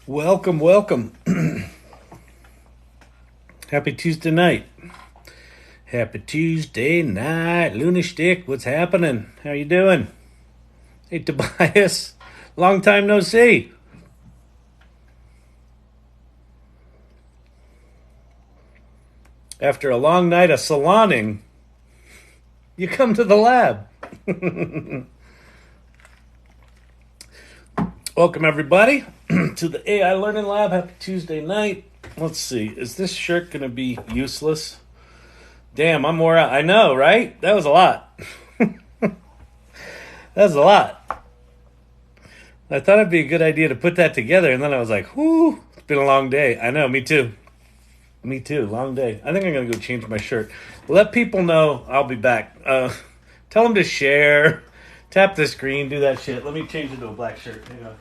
Welcome, welcome. Happy Tuesday night. Happy Tuesday night. Lunashtick, what's happening? How you doing? Hey, Tobias. Long time no see. After a long night of saloning, you come to the lab. Welcome, everybody, to the AI Learning Lab. Happy Tuesday night. Let's see. Is this shirt going to be useless? Damn, I'm wore out. I know, right? That was a lot. That was a lot. I thought it'd be a good idea to put that together, and then I was like, whoo, it's been a long day. I know, me too. Me too, long day. I think I'm going to go change my shirt. Let people know I'll be back. Tell them to share. Tap the screen, do that shit. Let me change it to a black shirt. Hang on.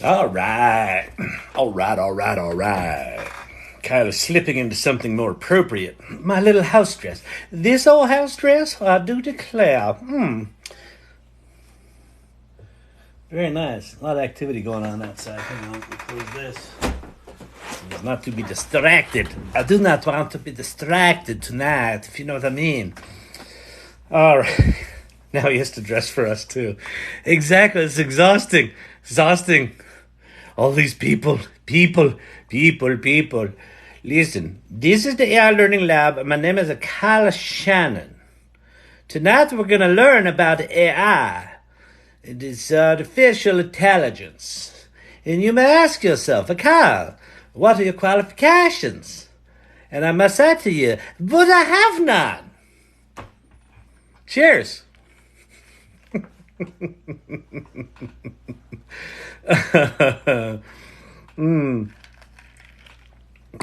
All right. Kind of slipping into something more appropriate. My little house dress. This old house dress, I do declare. Very nice. A lot of activity going on outside. Hang on, let me close this. Not to be distracted. I do not want to be distracted tonight, if you know what I mean. All right. Now he has to dress for us, too. Exactly. It's exhausting. All these people. Listen, this is the AI Learning Lab. My name is Kyle Shannon. Tonight we're going to learn about AI. It is artificial intelligence. And you may ask yourself, Kyle, what are your qualifications? And I must say to you, but I have none. Cheers.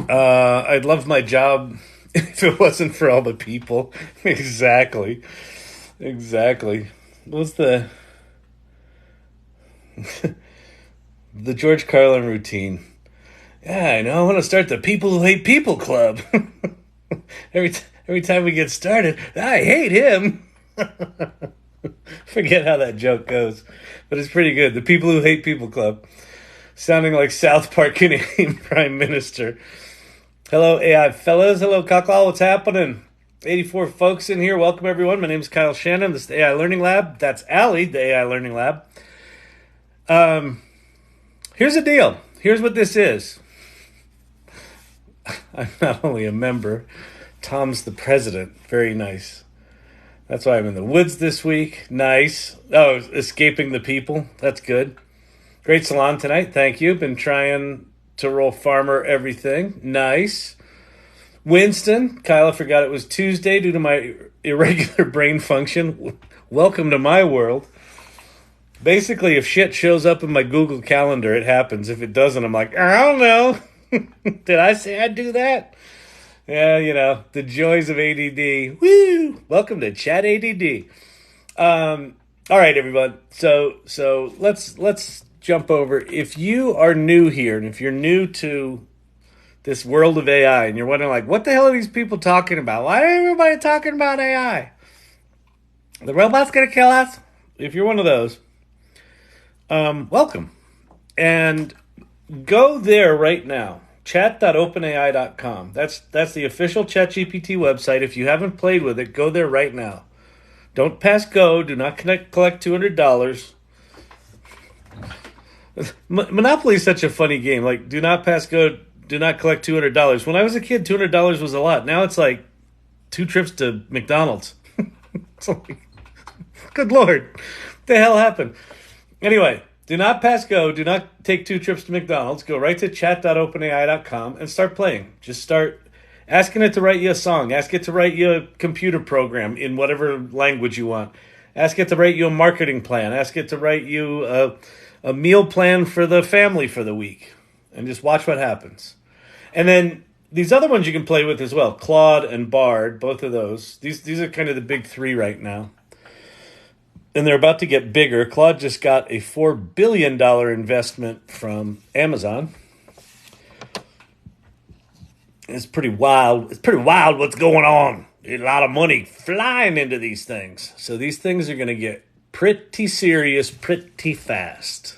I'd love my job if it wasn't for all the people. Exactly. What's the the George Carlin routine? Yeah, I know. I want to start the People Who Hate People Club. Every time we get started, I hate him. Forget how that joke goes, but it's pretty good. The People Who Hate People Club. Sounding like South Park Canadian Prime Minister. Hello, AI fellas. Hello, Kakal. What's happening? 84 folks in here. Welcome, everyone. My name is Kyle Shannon. This is the AI Learning Lab. That's Allie, the AI Learning Lab. Here's the deal. Here's what this is. I'm not only a member, Tom's the president. Very nice. That's why I'm in the woods this week. Nice. Oh, escaping the people. That's good. Great salon tonight. Thank you. Been trying to roll farmer everything. Nice. Winston. Kyla forgot it was Tuesday due to my irregular brain function. Welcome to my world. Basically, if shit shows up in my Google Calendar, it happens. If it doesn't, I'm like, I don't know. Did I say I'd do that? Yeah, you know, the joys of ADD. Woo! Welcome to Chat ADD. All right, everyone. So let's jump over. If you are new here, and if you're new to this world of AI, and you're wondering, like, what the hell are these people talking about? Why are everybody talking about AI? The robot's gonna kill us? If you're one of those, welcome. And go there right now. Chat.openai.com. That's the official ChatGPT website. If you haven't played with it, go there right now. Don't pass go. Do not collect $200. Monopoly is such a funny game. Like, do not pass go. Do not collect $200. When I was a kid, $200 was a lot. Now it's like 2 trips to McDonald's. It's like, good Lord. What the hell happened? Anyway, Do not pass go. Do not take 2 trips to McDonald's. Go right to chat.openai.com and start playing. Just start asking it to write you a song. Ask it to write you a computer program in whatever language you want. Ask it to write you a marketing plan. Ask it to write you a meal plan for the family for the week. And just watch what happens. And then these other ones you can play with as well. Claude and Bard, both of those. These are kind of the big 3 right now. And they're about to get bigger. Claude just got a $4 billion investment from Amazon. It's pretty wild. It's pretty wild what's going on. A lot of money flying into these things. So these things are going to get pretty serious pretty fast.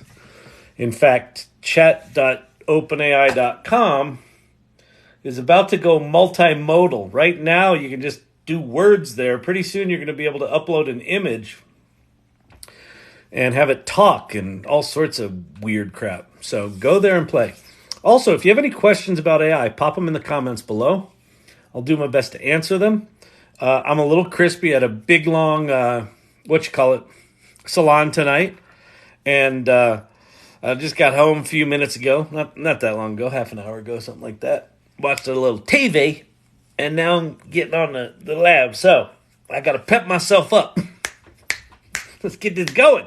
In fact, chat.openai.com is about to go multimodal. Right now, you can just do words there. Pretty soon, you're going to be able to upload an image and have it talk and all sorts of weird crap. So go there and play. Also, if you have any questions about AI, pop them in the comments below. I'll do my best to answer them. I'm a little crispy at a big, long, salon tonight. And I just got home a few minutes ago. Not that long ago, half an hour ago, something like that. Watched a little TV. And now I'm getting on the lab. So I got to pep myself up. Let's get this going.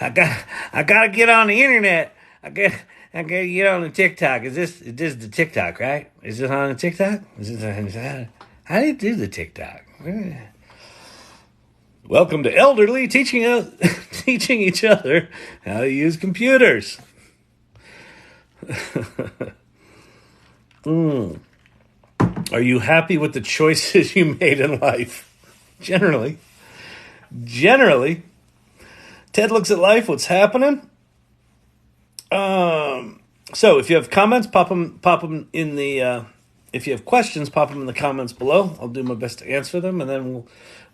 I gotta get on the internet. I gotta get on the TikTok. Is this the TikTok, right? Is this on the TikTok? How do you do the TikTok? Welcome to Elderly teaching each other how to use computers. Are you happy with the choices you made in life? Generally. Ted looks at life, what's happening. So if you have comments, pop them in the. If you have questions, pop them in the comments below. I'll do my best to answer them, and then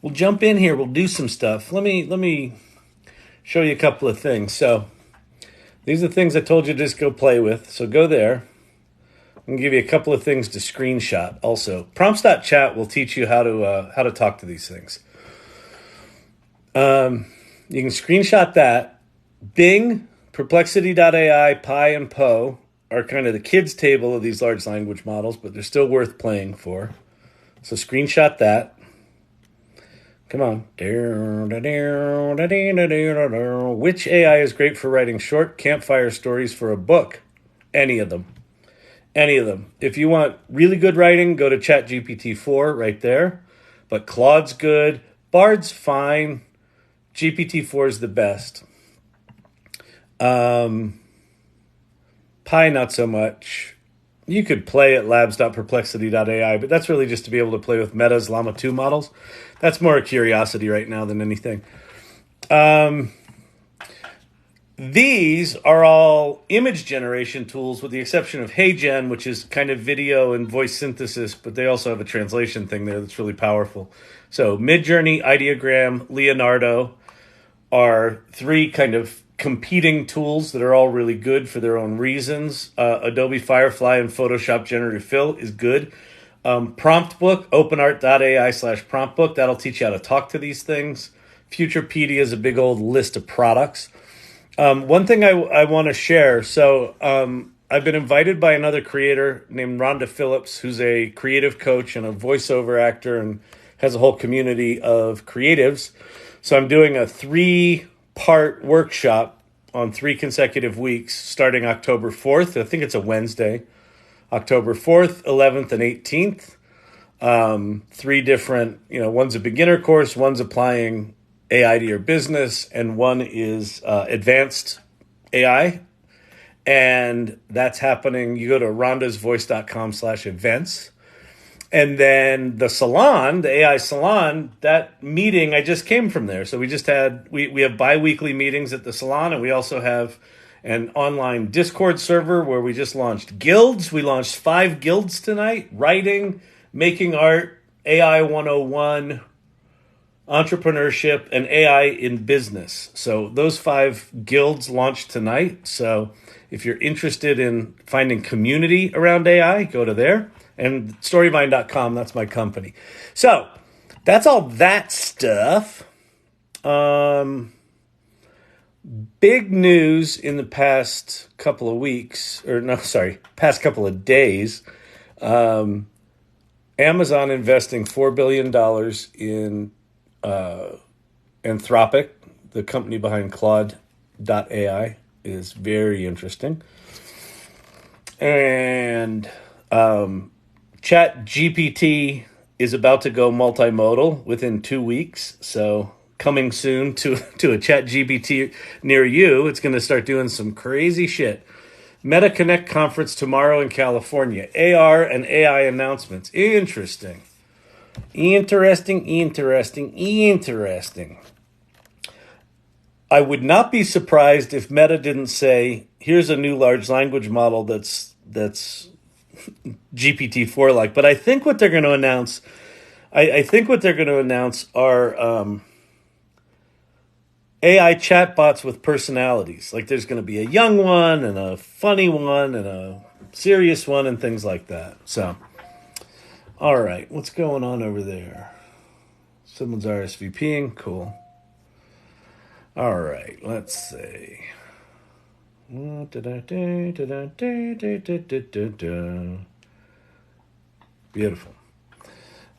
we'll jump in here. We'll do some stuff. Let me show you a couple of things. So these are the things I told you to just go play with. So go there. I'm gonna give you a couple of things to screenshot. Also, prompts.chat will teach you how to talk to these things. You can screenshot that. Bing, Perplexity.ai, Pi, and Poe are kind of the kids' table of these large language models, but they're still worth playing for. So screenshot that. Come on. Which AI is great for writing short campfire stories for a book? Any of them. If you want really good writing, go to ChatGPT 4 right there. But Claude's good. Bard's fine. GPT-4 is the best. Pi, not so much. You could play at labs.perplexity.ai, but that's really just to be able to play with Meta's Llama 2 models. That's more a curiosity right now than anything. These are all image generation tools with the exception of HeyGen, which is kind of video and voice synthesis, but they also have a translation thing there that's really powerful. So Midjourney, Ideogram, Leonardo are 3 kind of competing tools that are all really good for their own reasons. Adobe Firefly and Photoshop Generative Fill is good. Prompt Book, openart.ai/prompt book. That'll teach you how to talk to these things. Futurepedia is a big old list of products. One thing I want to share. So I've been invited by another creator named Rhonda Phillips, who's a creative coach and a voiceover actor and has a whole community of creatives. So I'm doing a 3-part workshop on 3 consecutive weeks starting October 4th. I think it's a Wednesday. October 4th, 11th, and 18th. 3 different, one's a beginner course, one's applying AI to your business, and one is advanced AI. And that's happening. You go to rhondasvoice.com/events. And then the salon, the AI salon, that meeting, I just came from there. So we have bi-weekly meetings at the salon, and we also have an online Discord server where we just launched guilds. We launched 5 guilds tonight: writing, making art, AI 101, entrepreneurship, and AI in business. So those 5 guilds launched tonight. So if you're interested in finding community around AI, go to there. And storyvine.com, that's my company. So that's all that stuff. Big news in the past couple of weeks, past couple of days. Amazon investing $4 billion in Anthropic, the company behind Claude AI, is very interesting. And ChatGPT is about to go multimodal within 2 weeks. So coming soon to a ChatGPT near you. It's going to start doing some crazy shit. Meta Connect conference tomorrow in California. AR and AI announcements. Interesting. I would not be surprised if Meta didn't say, here's a new large language model that's GPT-4 like. But I think what they're going to announce, are AI chatbots with personalities. Like there's going to be a young one and a funny one and a serious one and things like that. So, all right, what's going on over there? Someone's RSVPing. Cool. All right, let's see. Beautiful.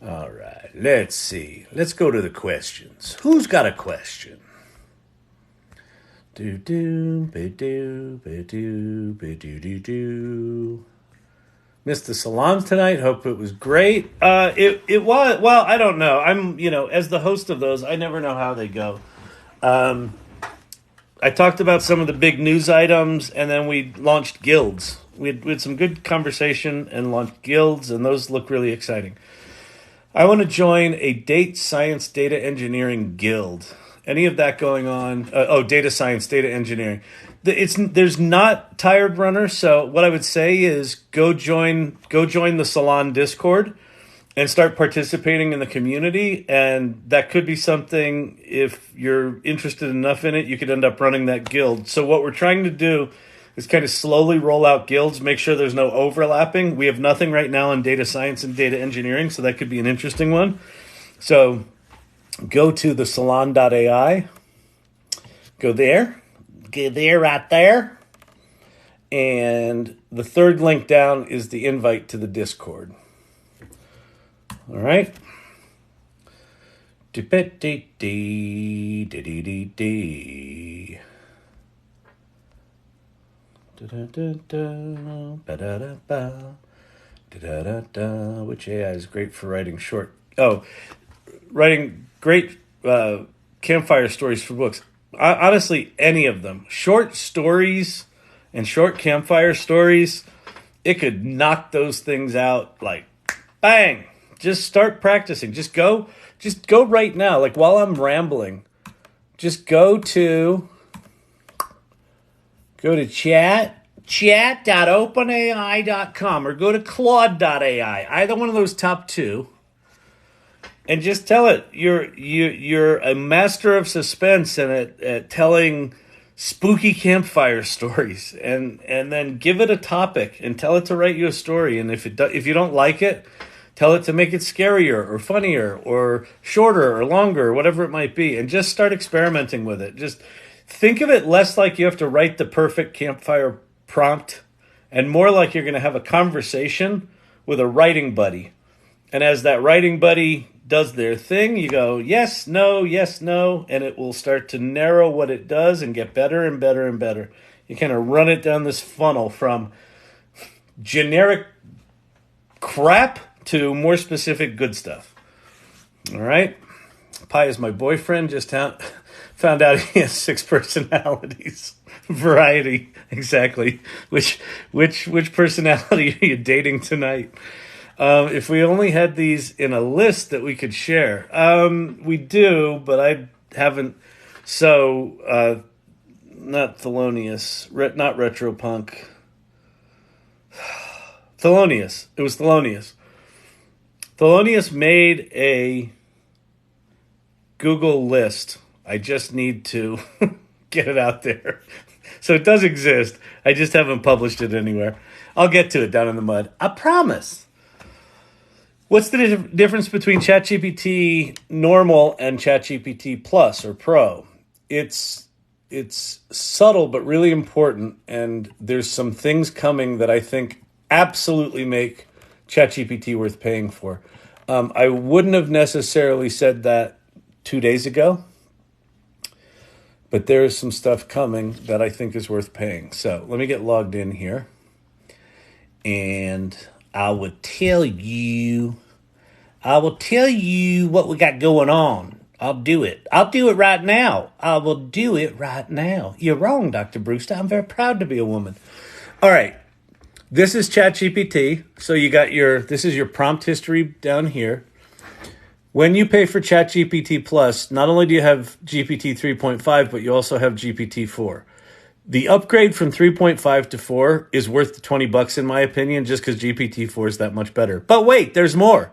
All right, let's see. Let's go to the questions. Who's got a question? Missed the salon tonight. Hope it was great. It was. Well, I don't know. I'm, as the host of those, I never know how they go. I talked about some of the big news items, and then we launched guilds. We had some good conversation and launched guilds, and those look really exciting. I want to join a data science data engineering guild. Any of that going on? Data science, data engineering. There's not Tired Runner, so what I would say is go join the Salon Discord and start participating in the community. And that could be something, if you're interested enough in it, you could end up running that guild. So what we're trying to do is kind of slowly roll out guilds, make sure there's no overlapping. We have nothing right now in data science and data engineering, so that could be an interesting one. So go to the salon.ai, go there, right there. And the third link down is the invite to the Discord. All right. Which AI is great for writing short? Writing great campfire stories for books. Honestly, any of them. Short stories and short campfire stories, it could knock those things out like bang. Just start practicing. Just go right now. Like while I'm rambling, just go to chat.openai.com or go to claude.ai. Either one of those top two. And just tell it you're a master of suspense and at telling spooky campfire stories, and then give it a topic and tell it to write you a story. And if you don't like it, tell it to make it scarier or funnier or shorter or longer or whatever it might be, and just start experimenting with it. Just think of it less like you have to write the perfect campfire prompt and more like you're going to have a conversation with a writing buddy. And as that writing buddy does their thing, you go, yes, no, and it will start to narrow what it does and get better and better and better. You kind of run it down this funnel from generic crap to more specific good stuff. All right? Pi is my boyfriend. Just found out he has 6 personalities. Variety, exactly. Which personality are you dating tonight? If we only had these in a list that we could share. We do, but I haven't. So, not Thelonious, not Retropunk. Thelonious. It was Thelonious. Thelonious made a Google list. I just need to get it out there. So it does exist. I just haven't published it anywhere. I'll get to it down in the mud. I promise. What's the difference between ChatGPT normal and ChatGPT Plus or Pro? It's subtle but really important, and there's some things coming that I think absolutely make ChatGPT worth paying for. I wouldn't have necessarily said that 2 days ago, but there is some stuff coming that I think is worth paying. So let me get logged in here, and I will tell you what we got going on. I'll do it. I'll do it right now. I will do it right now. You're wrong, Dr. Brewster. I'm very proud to be a woman. All right. This is ChatGPT. So you got this is your prompt history down here. When you pay for ChatGPT Plus, not only do you have GPT 3.5, but you also have GPT 4. The upgrade from 3.5 to 4 is worth the $20 in my opinion, just because GPT 4 is that much better. But wait, there's more.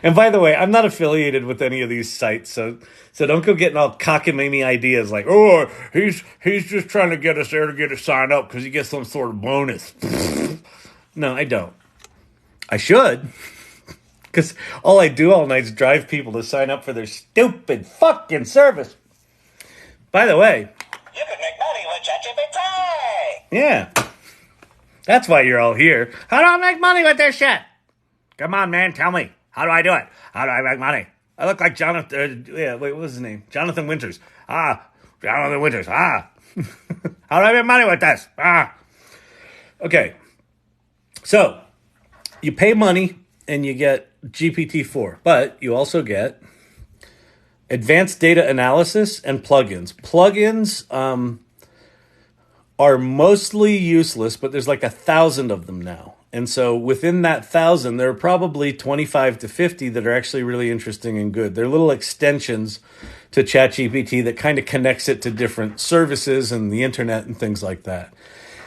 And by the way, I'm not affiliated with any of these sites, so don't go getting all cockamamie ideas like, oh, he's just trying to get us there to get us signed up because he gets some sort of bonus. No, I don't. I should, because all I do all night is drive people to sign up for their stupid fucking service. By the way, you can make money with ChatGPT. Yeah, that's why you're all here. How do I make money with this shit? Come on, man, tell me. How do I do it? How do I make money? I look like Jonathan, what was his name? Jonathan Winters. Jonathan Winters. How do I make money with this? Okay. So, you pay money and you get GPT-4, but you also get advanced data analysis and plugins. Plugins are mostly useless, but there's like 1,000 of them now. And so within that 1,000, there are probably 25 to 50 that are actually really interesting and good. They're little extensions to ChatGPT that kind of connects it to different services and the internet and things like that.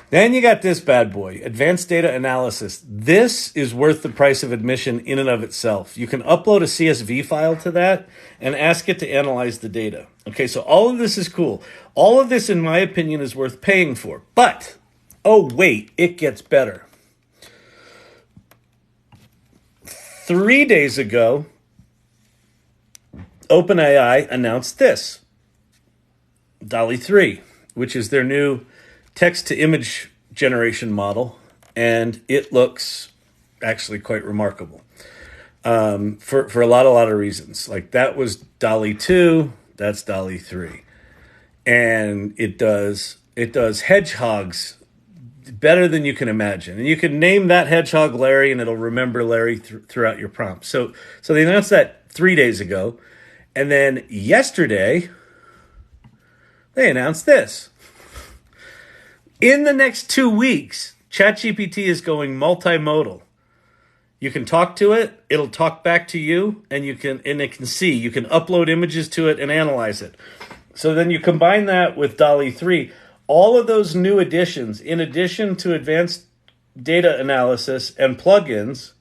Then you got this bad boy, advanced data analysis. This is worth the price of admission in and of itself. You can upload a CSV file to that and ask it to analyze the data. Okay, so all of this is cool. All of this, in my opinion, is worth paying for. But, oh wait, it gets better. 3 days ago, OpenAI announced this, DALL-E 3, which is their new text-to-image generation model, and it looks actually quite remarkable for a lot of reasons. Like, that was DALL-E 2, that's DALL-E 3, and it does hedgehogs better than you can imagine. And you can name that hedgehog Larry, and it'll remember Larry throughout your prompt. So they announced that 3 days ago. And then yesterday, they announced this. In the next 2 weeks, ChatGPT is going multimodal. You can talk to it, it'll talk back to you, and it can see. You can upload images to it and analyze it. So then you combine that with DALL-E 3. All of those new additions, in addition to advanced data analysis and plugins,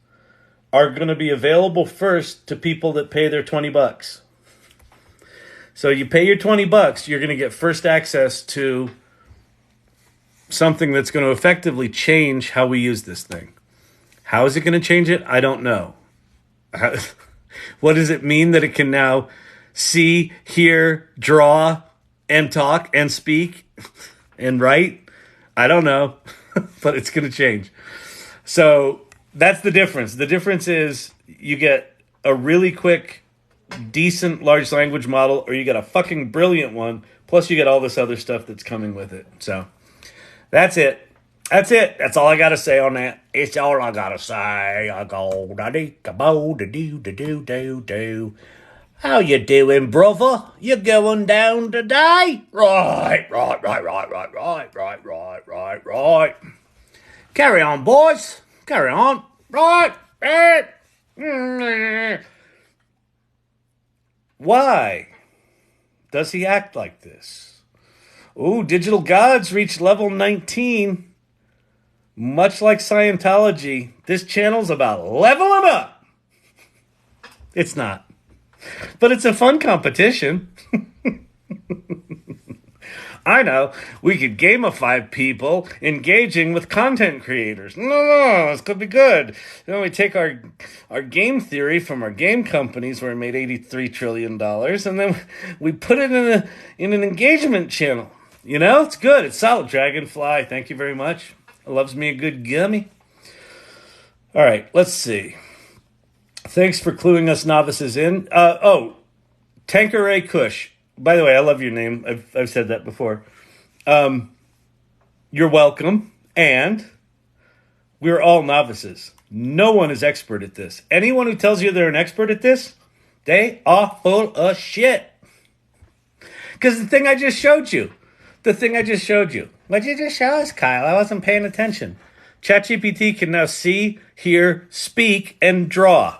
are going to be available first to people that pay their $20. So you pay your $20, you're going to get first access to something that's going to effectively change how we use this thing. How is it going to change it? I don't know. What does it mean that it can now see, hear, draw, and talk, and speak, and write? I don't know, but it's going to change. So that's the difference. The difference is you get a really quick, decent large language model, or you get a fucking brilliant one, plus you get all this other stuff that's coming with it. So that's it. That's it. That's all I got to say on that. It's all I got to say. I go, da-dee-ka-bo-da-doo-da-doo-da-doo. How you doing, brother? You going down today? Right. Carry on, boys. Carry on. Right. Why does he act like this? Ooh, digital gods reached level 19. Much like Scientology, this channel's about leveling up. It's not. But it's a fun competition. I know. We could gamify people engaging with content creators. No, this could be good. We take our game theory from our game companies where we made $83 trillion, and then we put it in an engagement channel. It's good. It's solid. Dragonfly, thank you very much. Loves me a good gummy. All right, let's see. Thanks for cluing us novices in. Tanqueray Kush. By the way, I love your name. I've said that before. You're welcome. And we're all novices. No one is expert at this. Anyone who tells you they're an expert at this, they are full of shit. Because the thing I just showed you. What did you just show us, Kyle? I wasn't paying attention. ChatGPT can now see, hear, speak, and draw.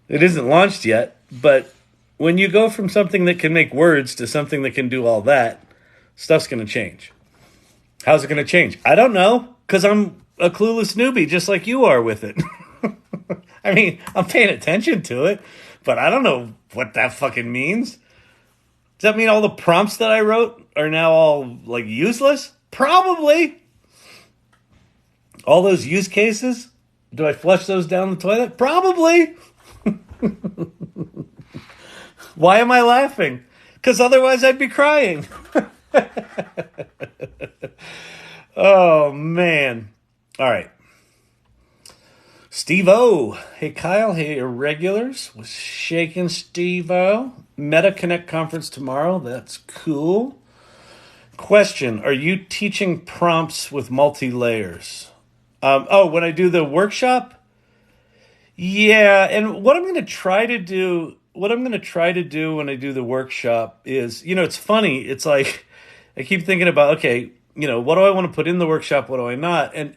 It isn't launched yet, but when you go from something that can make words to something that can do all that, stuff's going to change. How's it going to change? I don't know, because I'm a clueless newbie just like you are with it. I mean, I'm paying attention to it, but I don't know what that fucking means. Does that mean all the prompts that I wrote are now all, useless? Probably. All those use cases? Do I flush those down the toilet? Probably. Why am I laughing? Because otherwise I'd be crying. Oh, man. All right. Steve-O. Hey, Kyle. Hey, irregulars. Was shaking Steve-O. Meta Connect conference tomorrow. That's cool. Question. Are you teaching prompts with multi-layers? When I do the workshop? Yeah, and what I'm going to try to do when I do the workshop is, it's funny. It's like I keep thinking about, okay, what do I want to put in the workshop? What do I not? And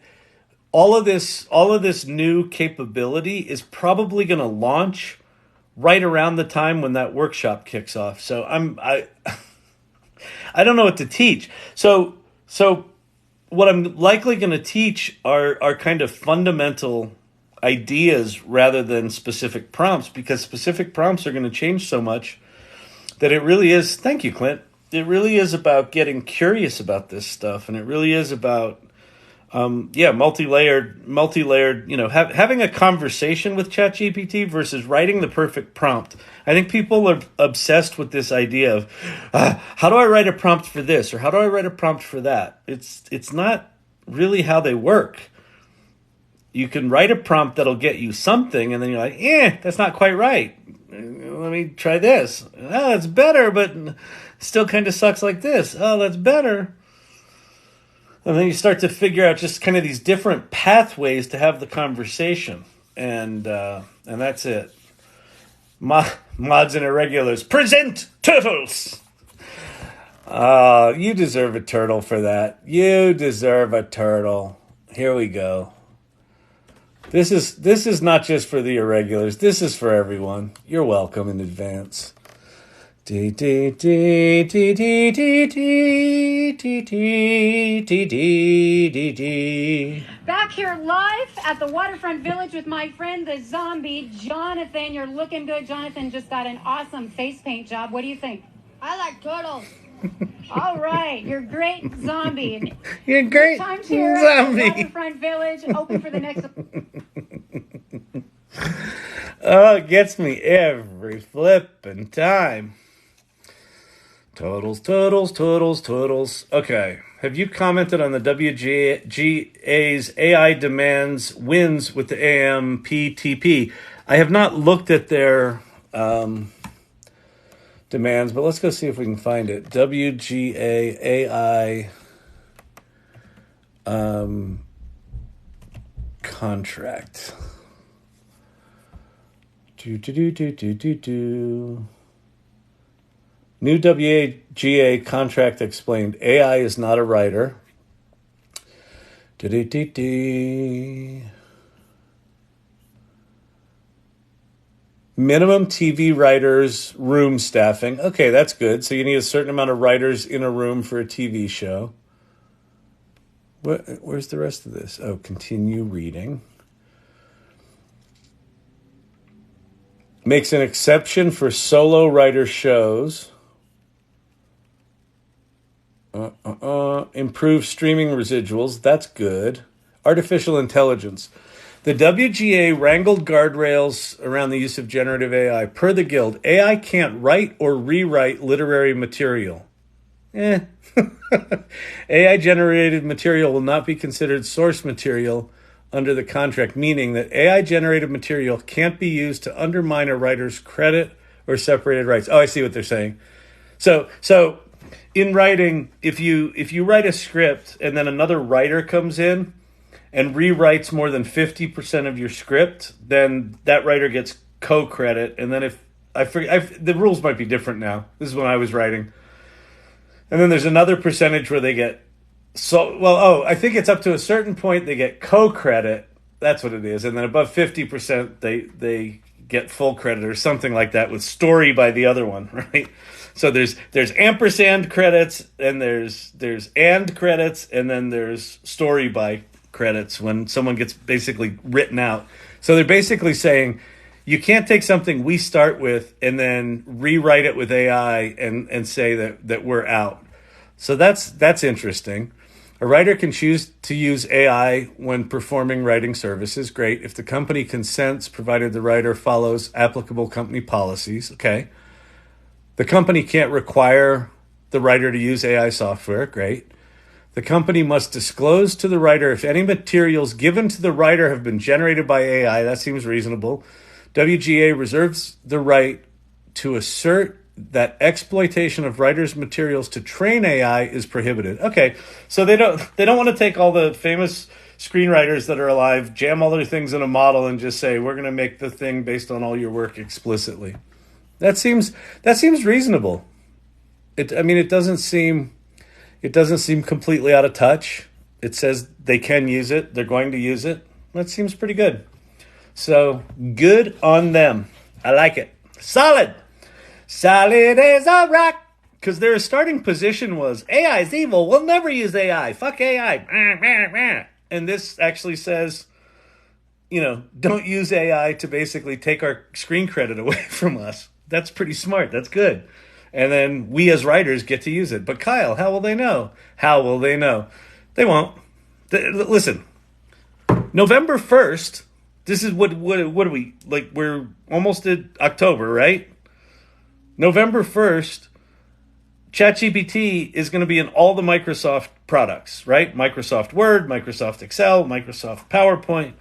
all of this new capability is probably going to launch right around the time when that workshop kicks off. So I don't know what to teach. So what I'm likely going to teach are kind of fundamental ideas rather than specific prompts, because specific prompts are going to change so much that it really is, thank you, Clint, it really is about getting curious about this stuff, and it really is about multi-layered, having a conversation with ChatGPT versus writing the perfect prompt. I think people are obsessed with this idea of how do I write a prompt for this, or how do I write a prompt for that? It's not really how they work. You can write a prompt that'll get you something, and then you're like, that's not quite right. Let me try this. Oh, that's better, but still kind of sucks like this. Oh, that's better. And then you start to figure out just kind of these different pathways to have the conversation. And that's it. Mods and irregulars, present turtles! You deserve a turtle for that. You deserve a turtle. Here we go. This is not just for the irregulars. This is for everyone. You're welcome in advance. Back here live at the Waterfront Village with my friend the zombie, Jonathan. You're looking good. Jonathan just got an awesome face paint job. What do you think? I like turtles. All right, you're great zombie. You're great Times here zombie. At the Waterfront Village, open for the next. Oh, it gets me every flipping time. Totals. Okay. Have you commented on the WGA's AI demands wins with the AMPTP? I have not looked at their demands, but let's go see if we can find it. WGA AI contract. New WGA contract explained AI is not a writer. Minimum TV writers, room staffing. Okay, that's good. So you need a certain amount of writers in a room for a TV show. Where's the rest of this? Oh, continue reading. Makes an exception for solo writer shows. improve streaming residuals. That's good. Artificial intelligence. The WGA wrangled guardrails around the use of generative AI. Per the Guild, AI can't write or rewrite literary material. AI-generated material will not be considered source material under the contract, meaning that AI-generated material can't be used to undermine a writer's credit or separated rights. Oh, I see what they're saying. So in writing, if you write a script and then another writer comes in and rewrites more than 50% of your script, then that writer gets co-credit. And then if the rules might be different now. This is when I was writing. And then there's another percentage where they get I think it's up to a certain point they get co-credit. That's what it is. And then above 50% they get full credit or something like that with story by the other one, right? So there's ampersand credits and there's and credits and then there's story by credits when someone gets basically written out. So they're basically saying you can't take something we start with and then rewrite it with AI and say that we're out. So that's interesting. A writer can choose to use AI when performing writing services. Great. If the company consents, provided the writer follows applicable company policies. Okay. The company can't require the writer to use AI software. Great. The company must disclose to the writer if any materials given to the writer have been generated by AI. That seems reasonable. WGA reserves the right to assert that exploitation of writers' materials to train AI is prohibited. Okay, so they don't want to take all the famous screenwriters that are alive, jam all their things in a model, and just say we're going to make the thing based on all your work explicitly. That seems reasonable. It doesn't seem completely out of touch. It says they can use it. They're going to use it. That seems pretty good. So good on them. I like it. Solid as a rock. Because their starting position was AI is evil. We'll never use AI. Fuck AI. And this actually says, don't use AI to basically take our screen credit away from us. That's pretty smart. That's good. And then we as writers get to use it. But Kyle, how will they know? They won't. Listen, November 1st, this is what are we, like we're almost at October, right? November 1st, ChatGPT is going to be in all the Microsoft products, right? Microsoft Word, Microsoft Excel, Microsoft PowerPoint.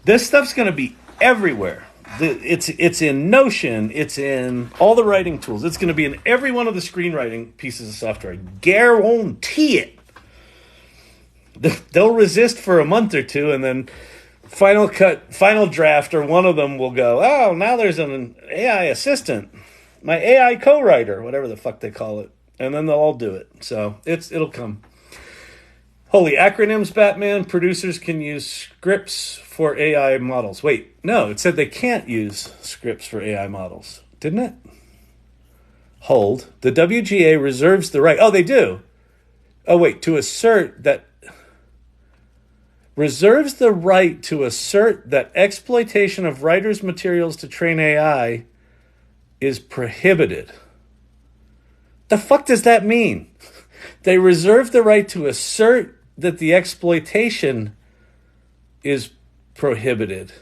This stuff's going to be everywhere. It's in Notion. It's in all the writing tools. It's going to be in every one of the screenwriting pieces of software. I guarantee it. They'll resist for a month or two, and then Final Draft, or one of them will go, oh, now there's an AI assistant. My AI co-writer, whatever the fuck they call it. And then they'll all do it. So it'll come. Holy acronyms, Batman. Producers can use scripts for AI models. Wait, no, it said they can't use scripts for AI models. Didn't it? Hold. The WGA reserves the right. Oh, they do. Oh, wait, to assert that. Reserves the right to assert that exploitation of writers' materials to train AI is prohibited. The fuck does that mean? They reserve the right to assert that the exploitation is prohibited.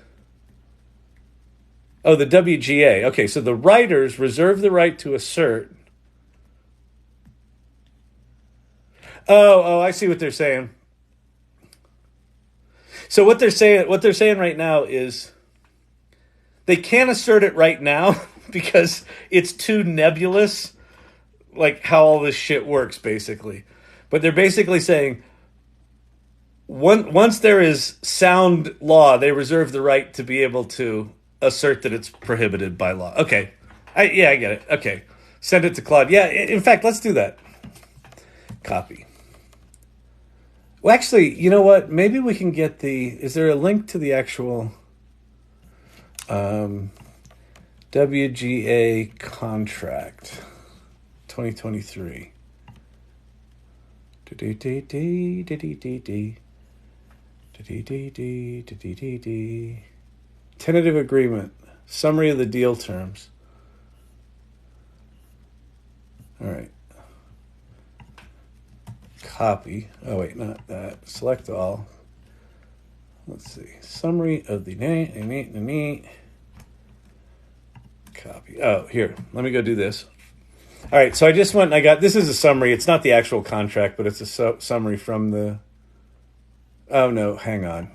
Oh, the WGA. Okay, so the writers reserve the right to assert. Oh, I see what they're saying. So what they're saying right now is they can't assert it right now because it's too nebulous, like how all this shit works, basically. But they're basically saying once there is sound law, they reserve the right to be able to assert that it's prohibited by law. Okay. I get it. Okay. Send it to Claude. Yeah, in fact, let's do that. Copy. Well, actually, you know what? Maybe we can get is there a link to the actual WGA contract 2023? Tentative agreement. Summary of the deal terms. All right. copy. Oh, wait, not that. Select all. Let's see. Summary of the copy. Oh, here. Let me go do this. All right, so I just went and I got, this is a summary. It's not the actual contract, but it's a summary from the, oh no, hang on.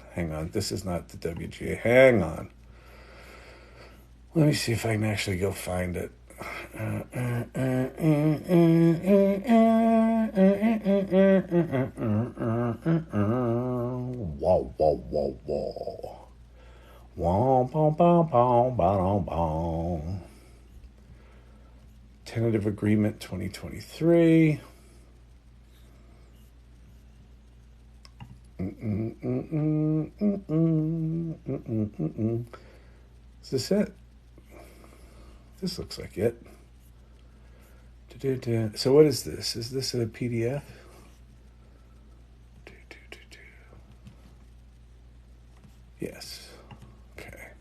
This is not the WGA. Hang on. Let me see if I can actually go find it. Whoa, whoa, whoa, whoa. Whoa, boom, boom, boom, boom, boom. Tentative Agreement 2023. Is this it? This looks like it. So what is this? Is this a PDF? Yes. Okay.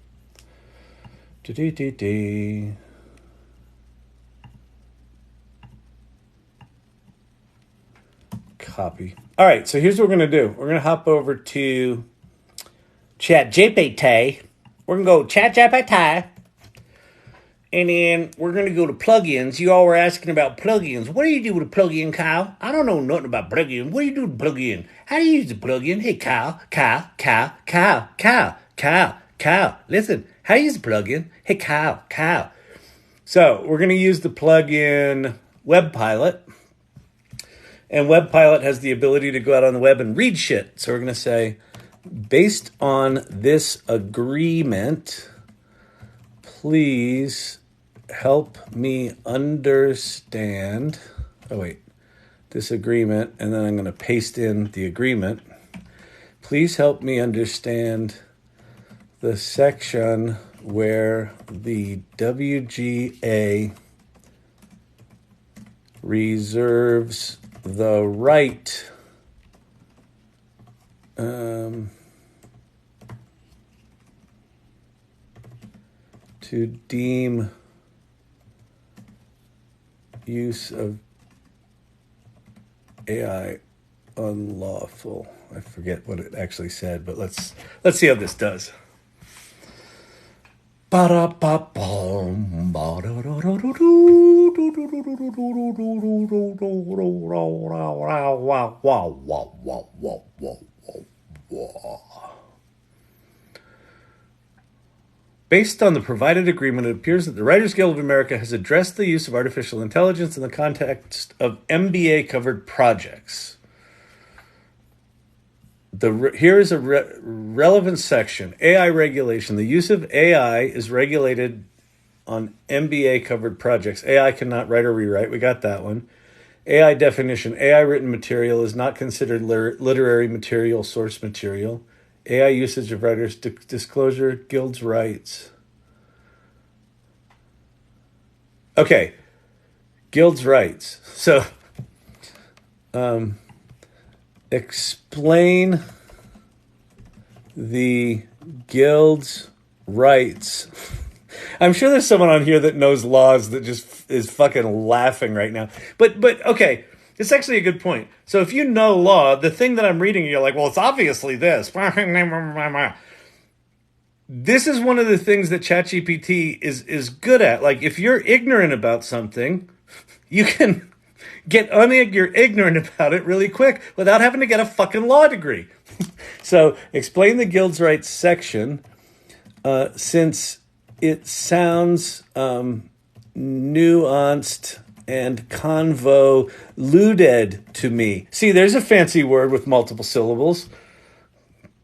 Copy. All right, so here's what we're going to do. We're going to hop over to ChatGPT. We're going to go ChatGPT. And then we're going to go to plugins. You all were asking about plugins. What do you do with a plugin, Kyle? I don't know nothing about plugins. What do you do with a plugin? How do you use a plugin? Hey, Kyle. Listen, how do you use a plugin? Hey, Kyle. So we're going to use the plugin WebPilot. And WebPilot has the ability to go out on the web and read shit. So we're going to say, based on this agreement, please help me understand. Oh, wait. This agreement. And then I'm going to paste in the agreement. Please help me understand the section where the WGA reserves the right to deem use of AI unlawful. I forget what it actually said, but let's see how this does. Based on the provided agreement, it appears that the Writers Guild of America has addressed the use of artificial intelligence in the context of MBA-covered projects. Here is a relevant section, AI regulation. The use of AI is regulated on MBA-covered projects. AI cannot write or rewrite. We got that one. AI definition. AI written material is not considered literary material, source material. AI usage of writers, disclosure, guild's rights. Okay, guild's rights. So, explain the guild's rights. I'm sure there's someone on here that knows laws that just is fucking laughing right now. But okay, it's actually a good point. So if you know law, the thing that I'm reading, you're like, well, it's obviously this. This is one of the things that ChatGPT is good at. Like, if you're ignorant about something, you can you're ignorant about it really quick without having to get a fucking law degree. So, explain the guild's rights section, since it sounds nuanced and convoluted to me. See, there's a fancy word with multiple syllables.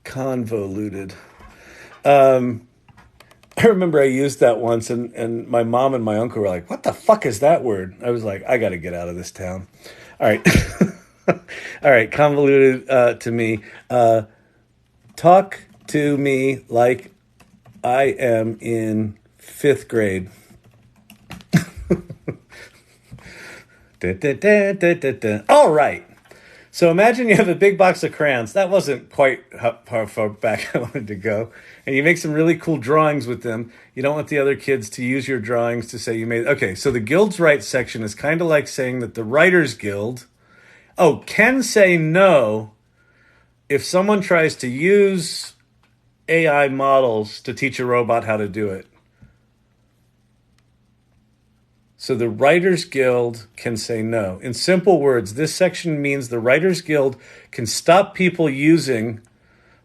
Convoluted. I remember I used that once, and my mom and my uncle were like, what the fuck is that word? I was like, I got to get out of this town. All right. All right, convoluted to me. Talk to me like I am in 5th grade. All right. So imagine you have a big box of crayons. That wasn't quite how far back I wanted to go. And you make some really cool drawings with them. You don't want the other kids to use your drawings to say you made... Okay, so the Guild's Rights section is kind of like saying that the Writers Guild... can say no if someone tries to use AI models to teach a robot how to do it. So the Writers Guild can say no. In simple words, this section means the Writers Guild can stop people using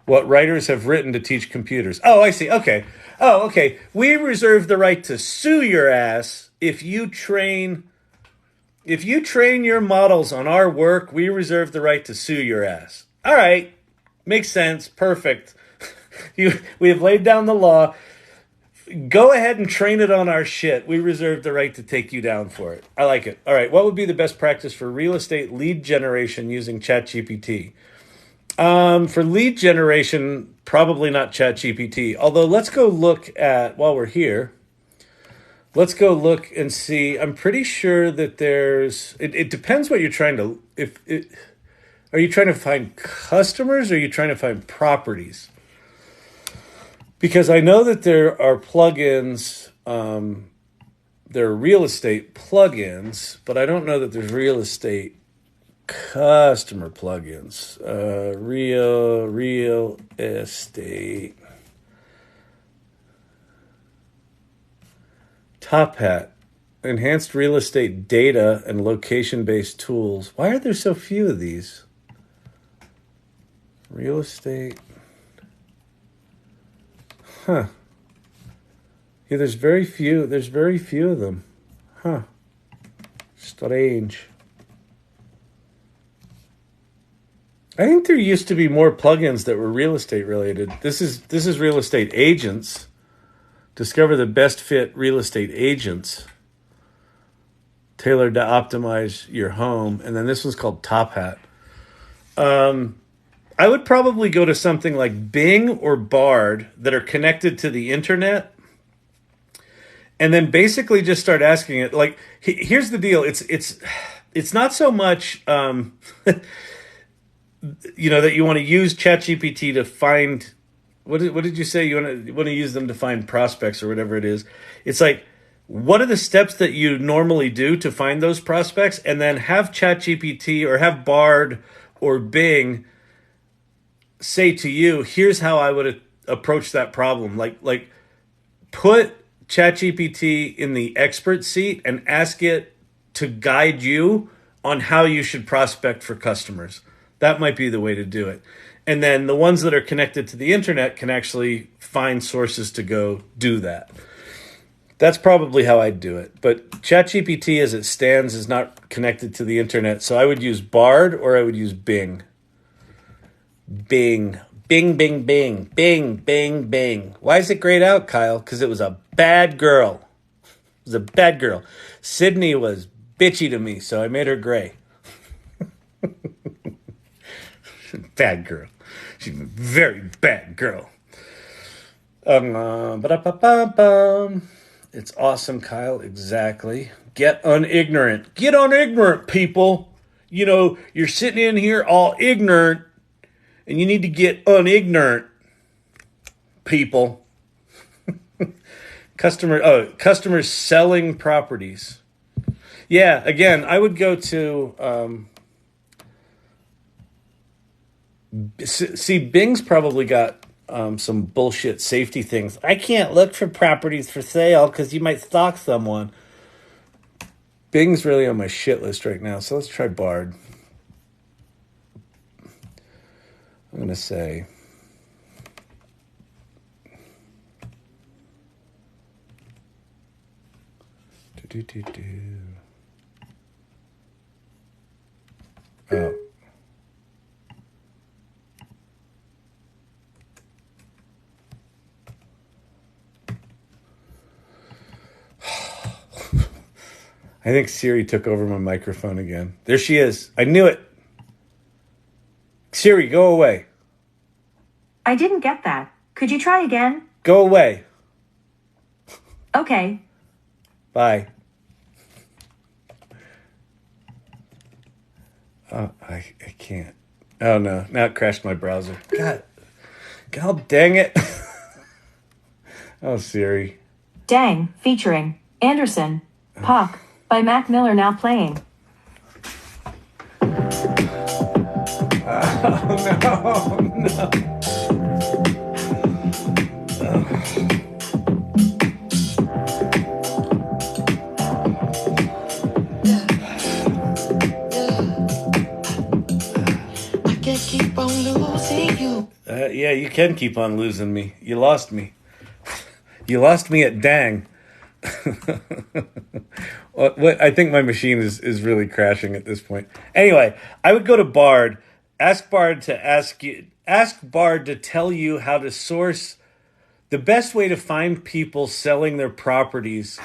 what writers have written to teach computers. Oh, I see. Okay. Oh, okay. We reserve the right to sue your ass if you train your models on our work. We reserve the right to sue your ass. All right. Makes sense. Perfect. We have laid down the law. Go ahead and train it on our shit. We reserve the right to take you down for it. I like it. All right. What would be the best practice for real estate lead generation using ChatGPT? For lead generation, probably not ChatGPT. Although let's go look at, while we're here, let's go look and see. I'm pretty sure that it depends what you're trying to, are you trying to find customers or are you trying to find properties? Because I know that there are plugins, there are real estate plugins, but I don't know that there's real estate customer plugins. Real estate. Top Hat. Enhanced real estate data and location-based tools. Why are there so few of these? Real estate. Huh. Yeah, there's very few of them. Huh. Strange. I think there used to be more plugins that were real estate related. This is real estate agents. Discover the best fit real estate agents tailored to optimize your home. And then this one's called Top Hat. I would probably go to something like Bing or Bard that are connected to the internet. And then basically just start asking it. Like, here's the deal. It's not so much, that you want to use ChatGPT to find, what did you say? You want to use them to find prospects or whatever it is. It's like, what are the steps that you normally do to find those prospects? And then have ChatGPT or have Bard or Bing say to you, here's how I would approach that problem. Like put ChatGPT in the expert seat and ask it to guide you on how you should prospect for customers. That might be the way to do it. And then the ones that are connected to the internet can actually find sources to go do that. That's probably how I'd do it. But ChatGPT as it stands is not connected to the internet. So I would use Bard or I would use Bing. Bing. Bing, bing, bing. Bing, bing, bing. Why is it grayed out, Kyle? Because it was a bad girl. It was a bad girl. Sydney was bitchy to me, so I made her gray. Bad girl. She's a very bad girl. It's awesome, Kyle. Exactly. Get unignorant. Get unignorant, people. You're sitting in here all ignorant, and you need to get unignorant, people. Customers selling properties. Yeah, again, I would go to... Bing's probably got some bullshit safety things. I can't look for properties for sale because you might stalk someone. Bing's really on my shit list right now, so let's try Bard. I'm going to say... Oh. I think Siri took over my microphone again. There she is. I knew it. Siri, go away. I didn't get that. Could you try again? Go away. Okay. Bye. Oh, I can't. Oh, no. Now it crashed my browser. God dang it. Oh, Siri. Dang, featuring Anderson, Puck, by Mac Miller now playing. I can't keep on losing you. Yeah, you can keep on losing me. You lost me. You lost me at dang. What I think my machine is really crashing at this point. Anyway, I would go to Bard, ask Bard to tell you how to source the best way to find people selling their properties.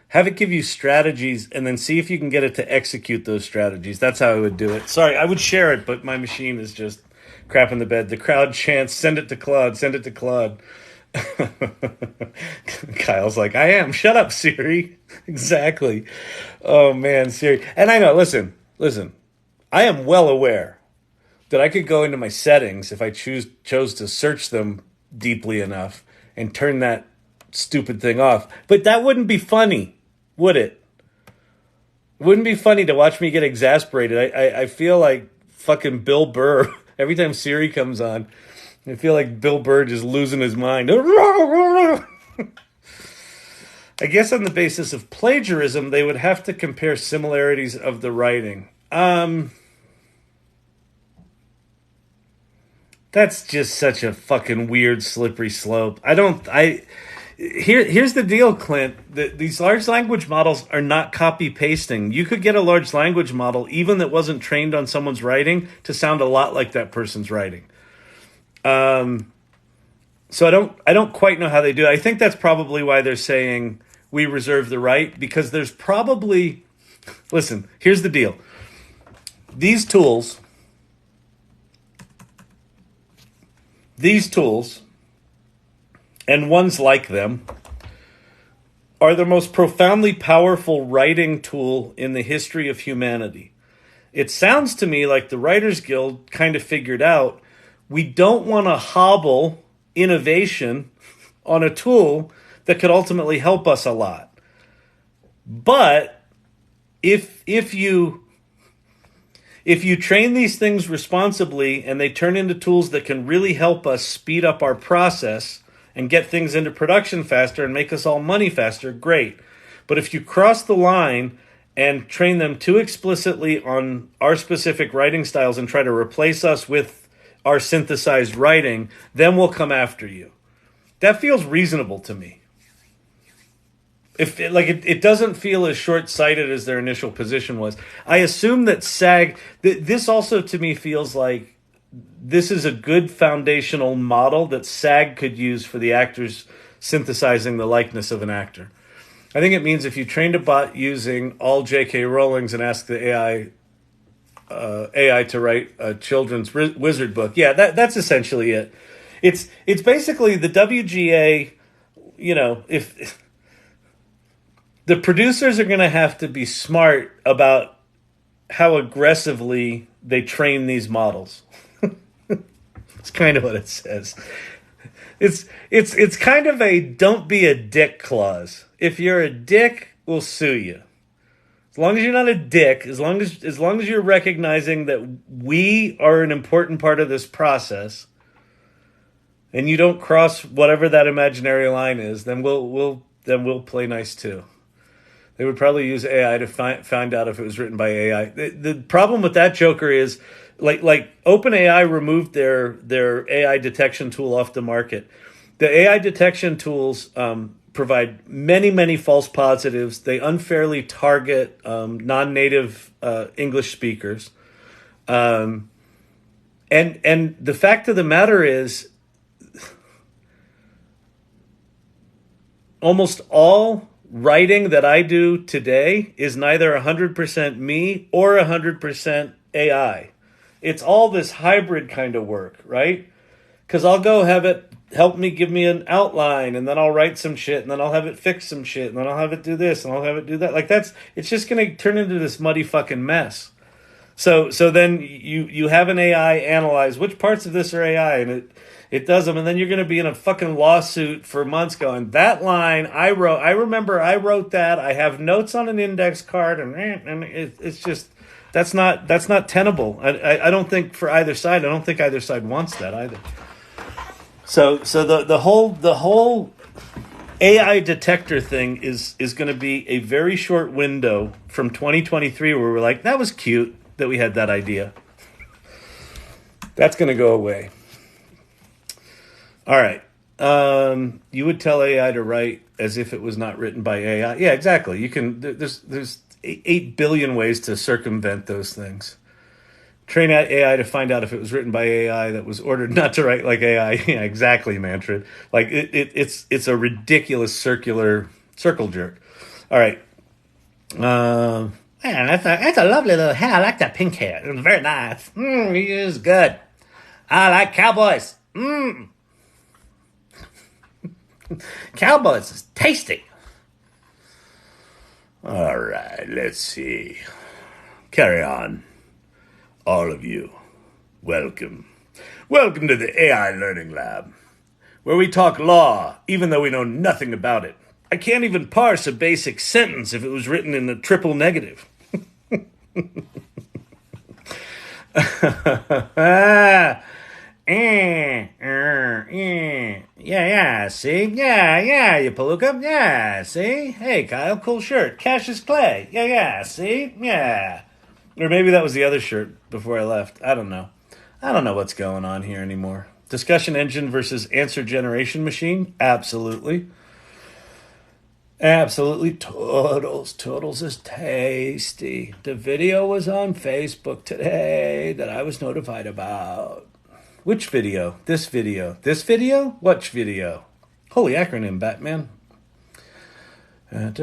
Have it give you strategies and then see if you can get it to execute those strategies. That's how I would do it. Sorry, I would share it, but my machine is just crap in the bed. The crowd chants, send it to Claude, send it to Claude. Kyle's like, I am. Shut up, Siri. Exactly. Oh, man, Siri. And I know, listen. I am well aware that I could go into my settings if I chose to search them deeply enough and turn that stupid thing off. But that wouldn't be funny, would it? It wouldn't be funny to watch me get exasperated. I feel like fucking Bill Burr every time Siri comes on. I feel like Bill Burr just losing his mind. I guess on the basis of plagiarism, they would have to compare similarities of the writing. That's just such a fucking weird, slippery slope. Here's the deal, Clint. These large language models are not copy-pasting. You could get a large language model, even that wasn't trained on someone's writing, to sound a lot like that person's writing. So I don't quite know how they do it. I think that's probably why they're saying we reserve the right, because there's probably, listen, here's the deal. These tools, and ones like them, are the most profoundly powerful writing tool in the history of humanity. It sounds to me like the Writers Guild kind of figured out we don't want to hobble innovation on a tool that could ultimately help us a lot. But if you train these things responsibly and they turn into tools that can really help us speed up our process and get things into production faster and make us all money faster, great. But if you cross the line and train them too explicitly on our specific writing styles and try to replace us with our synthesized writing, then we'll come after you. That feels reasonable to me. It doesn't feel as short-sighted as their initial position was. I assume that SAG, this also to me feels like this is a good foundational model that SAG could use for the actors synthesizing the likeness of an actor. I think it means if you trained a bot using all J.K. Rowling's and asked the AI to write a children's wizard book. Yeah, that's essentially it. It's basically the WGA, if the producers are going to have to be smart about how aggressively they train these models. It's kind of what it says. It's kind of a don't be a dick clause. If you're a dick, we'll sue you. As long as you're not a dick, as long as you're recognizing that we are an important part of this process, and you don't cross whatever that imaginary line is, then we'll play nice too. They would probably use AI to find out if it was written by AI. The problem with that joker is, like OpenAI removed their AI detection tool off the market. The AI detection tools provide many, many false positives. They unfairly target non-native English speakers. And the fact of the matter is, almost all writing that I do today is neither 100% me or 100% AI. It's all this hybrid kind of work, right? Because I'll go have it help me, give me an outline, and then I'll write some shit, and then I'll have it fix some shit, and then I'll have it do this, and I'll have it do that. It's just going to turn into this muddy fucking mess. So then you have an AI analyze which parts of this are AI, and it does them, and then you're going to be in a fucking lawsuit for months going, that line I remember I wrote that, I have notes on an index card, and it's just, That's not tenable. I don't think for either side. I don't think either side wants that either. So the whole AI detector thing is going to be a very short window from 2023 where we're like, that was cute that we had that idea. That's going to go away. All right. You would tell AI to write as if it was not written by AI. Yeah, exactly. You can. There's 8 billion ways to circumvent those things. Train AI to find out if it was written by AI that was ordered not to write like AI. Yeah, exactly, Manfred. Like it's a ridiculous circle jerk. All right. Man, that's a lovely little hair. I like that pink hair. It was very nice. He is good. I like cowboys. Cowboys is tasty. All right, let's see. Carry on. All of you, welcome. Welcome to the AI Learning Lab, where we talk law, even though we know nothing about it. I can't even parse a basic sentence if it was written in a triple negative. Yeah, see? Yeah, you palooka. Yeah, see? Hey, Kyle, cool shirt. Cassius Clay. Yeah, see? Yeah. Or maybe that was the other shirt before I left. I don't know. I don't know what's going on here anymore. Discussion engine versus answer generation machine? Absolutely. Absolutely. Totals is tasty. The video was on Facebook today that I was notified about. Which video? This video. This video? Which video? Holy acronym, Batman. What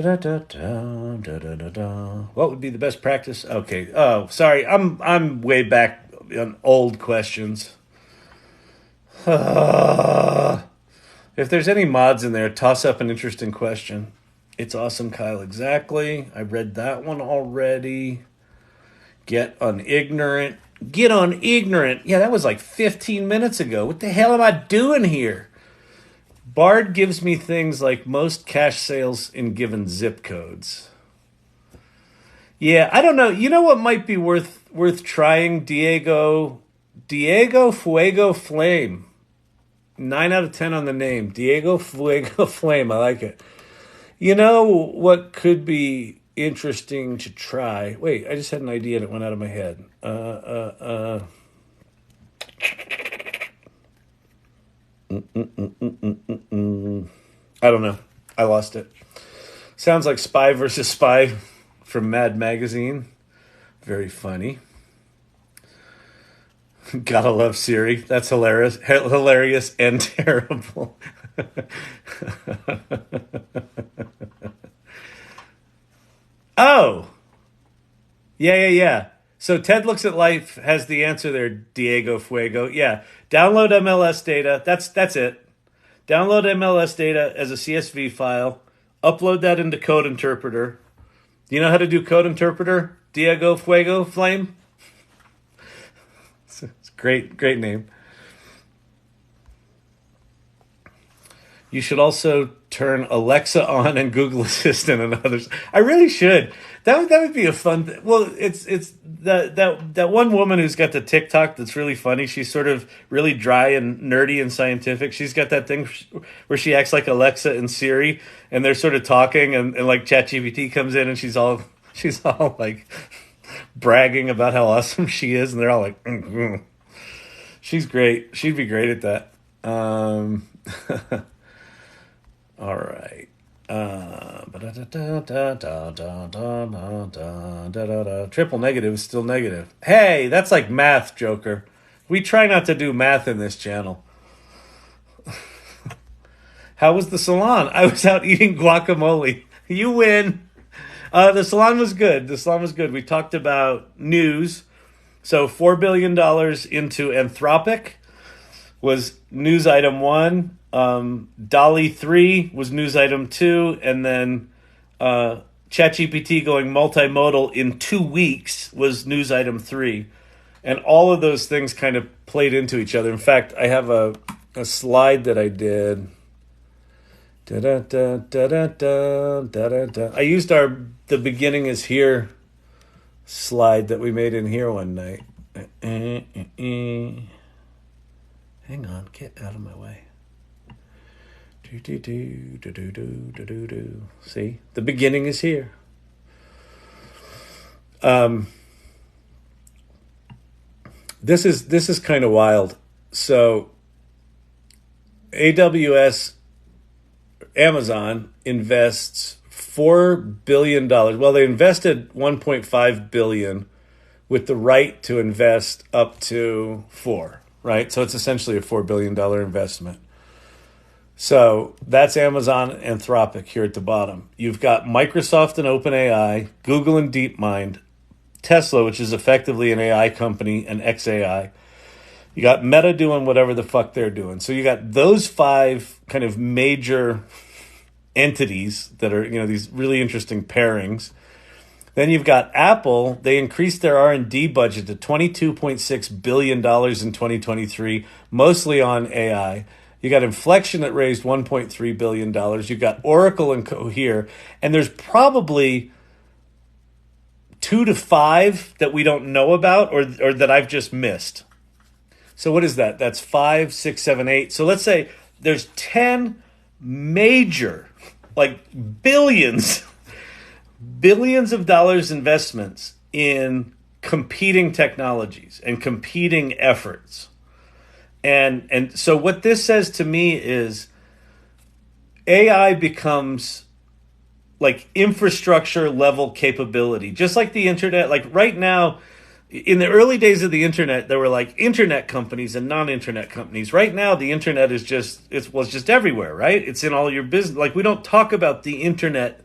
would be the best practice? Okay. Oh, sorry. I'm way back on old questions. If there's any mods in there, toss up an interesting question. It's awesome, Kyle. Exactly. I read that one already. Get on ignorant. Yeah, that was like 15 minutes ago. What the hell am I doing here? Bard gives me things like most cash sales in given zip codes. Yeah, I don't know. You know what might be worth trying? Diego Fuego Flame. 9 out of 10 on the name. Diego Fuego Flame. I like it. You know what could be interesting to try? Wait, I just had an idea and it went out of my head. I don't know. I lost it. Sounds like Spy versus Spy from Mad Magazine. Very funny. Gotta love Siri. That's hilarious and terrible. Oh. Yeah. So Ted Looks at Life has the answer there, Diego Fuego. Yeah. Download MLS data. That's it. Download MLS data as a CSV file. Upload that into Code Interpreter. Do you know how to do Code Interpreter? Diego Fuego Flame? It's a great name. You should also turn Alexa on and Google Assistant and others. I really should. That would be a fun thing. Well, it's that one woman who's got the TikTok that's really funny. She's sort of really dry and nerdy and scientific. She's got that thing where she acts like Alexa and Siri, and they're sort of talking, and like ChatGPT comes in, and she's all like bragging about how awesome she is, and they're all like, She's great. She'd be great at that. All right. Triple negative is still negative. Hey, that's like math, Joker. We try not to do math in this channel. How was the salon? I was out eating guacamole. You win. The salon was good. We talked about news. So $4 billion into Anthropic was news item 1. Dolly 3 was news item 2, and then ChatGPT going multimodal in 2 weeks was news item 3. And all of those things kind of played into each other. In fact, I have a slide that I did. I used the beginning is here slide that we made in here one night. Hang on, get out of my way. See, the beginning is here. This is kind of wild. So, Amazon invests $4 billion. Well, they invested $1.5 billion with the right to invest up to $4, right? So it's essentially a $4 billion investment. So that's Amazon, Anthropic here at the bottom. You've got Microsoft and OpenAI, Google and DeepMind, Tesla, which is effectively an AI company, and XAI. You got Meta doing whatever the fuck they're doing. So you got those 5 kind of major entities that are, these really interesting pairings. Then you've got Apple. They increased their R&D budget to $22.6 billion in 2023, mostly on AI. You got Inflection that raised $1.3 billion. You got Oracle and Cohere. And there's probably 2 to 5 that we don't know about or that I've just missed. So what is that? That's 5, 6, 7, 8. So let's say there's 10 major, like billions of dollars investments in competing technologies and competing efforts. And so what this says to me is AI becomes like infrastructure level capability, just like the internet. Like right now, in the early days of the internet, there were like internet companies and non-internet companies. Right now, the internet was just everywhere, right? It's in all your business. Like we don't talk about the internet,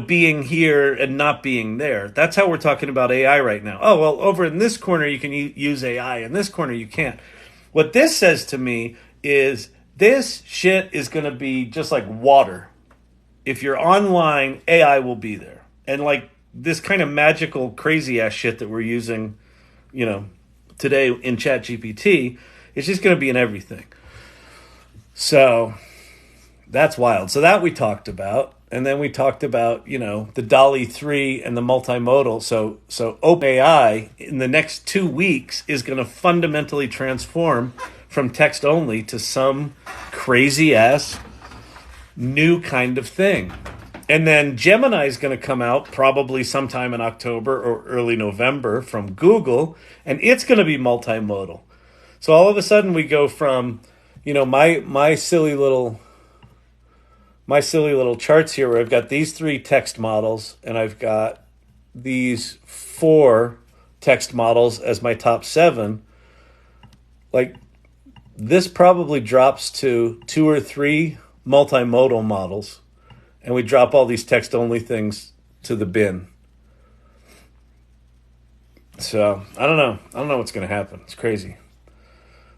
being here and not being there. That's how we're talking about AI right now. Oh, well, over in this corner, you can use AI. In this corner, you can't. What this says to me is this shit is going to be just like water. If you're online, AI will be there. And like this kind of magical, crazy ass shit that we're using, today in ChatGPT, it's just going to be in everything. So that's wild. So that we talked about. And then we talked about, the DALL-E 3 and the multimodal. So OpenAI in the next 2 weeks is going to fundamentally transform from text only to some crazy ass new kind of thing. And then Gemini is going to come out probably sometime in October or early November from Google, and it's going to be multimodal. So all of a sudden we go from, my silly little charts here where I've got these 3 text models and I've got these 4 text models as my top 7. Like this probably drops to 2 or 3 multimodal models, and we drop all these text-only things to the bin. So, I don't know. I don't know what's going to happen. It's crazy.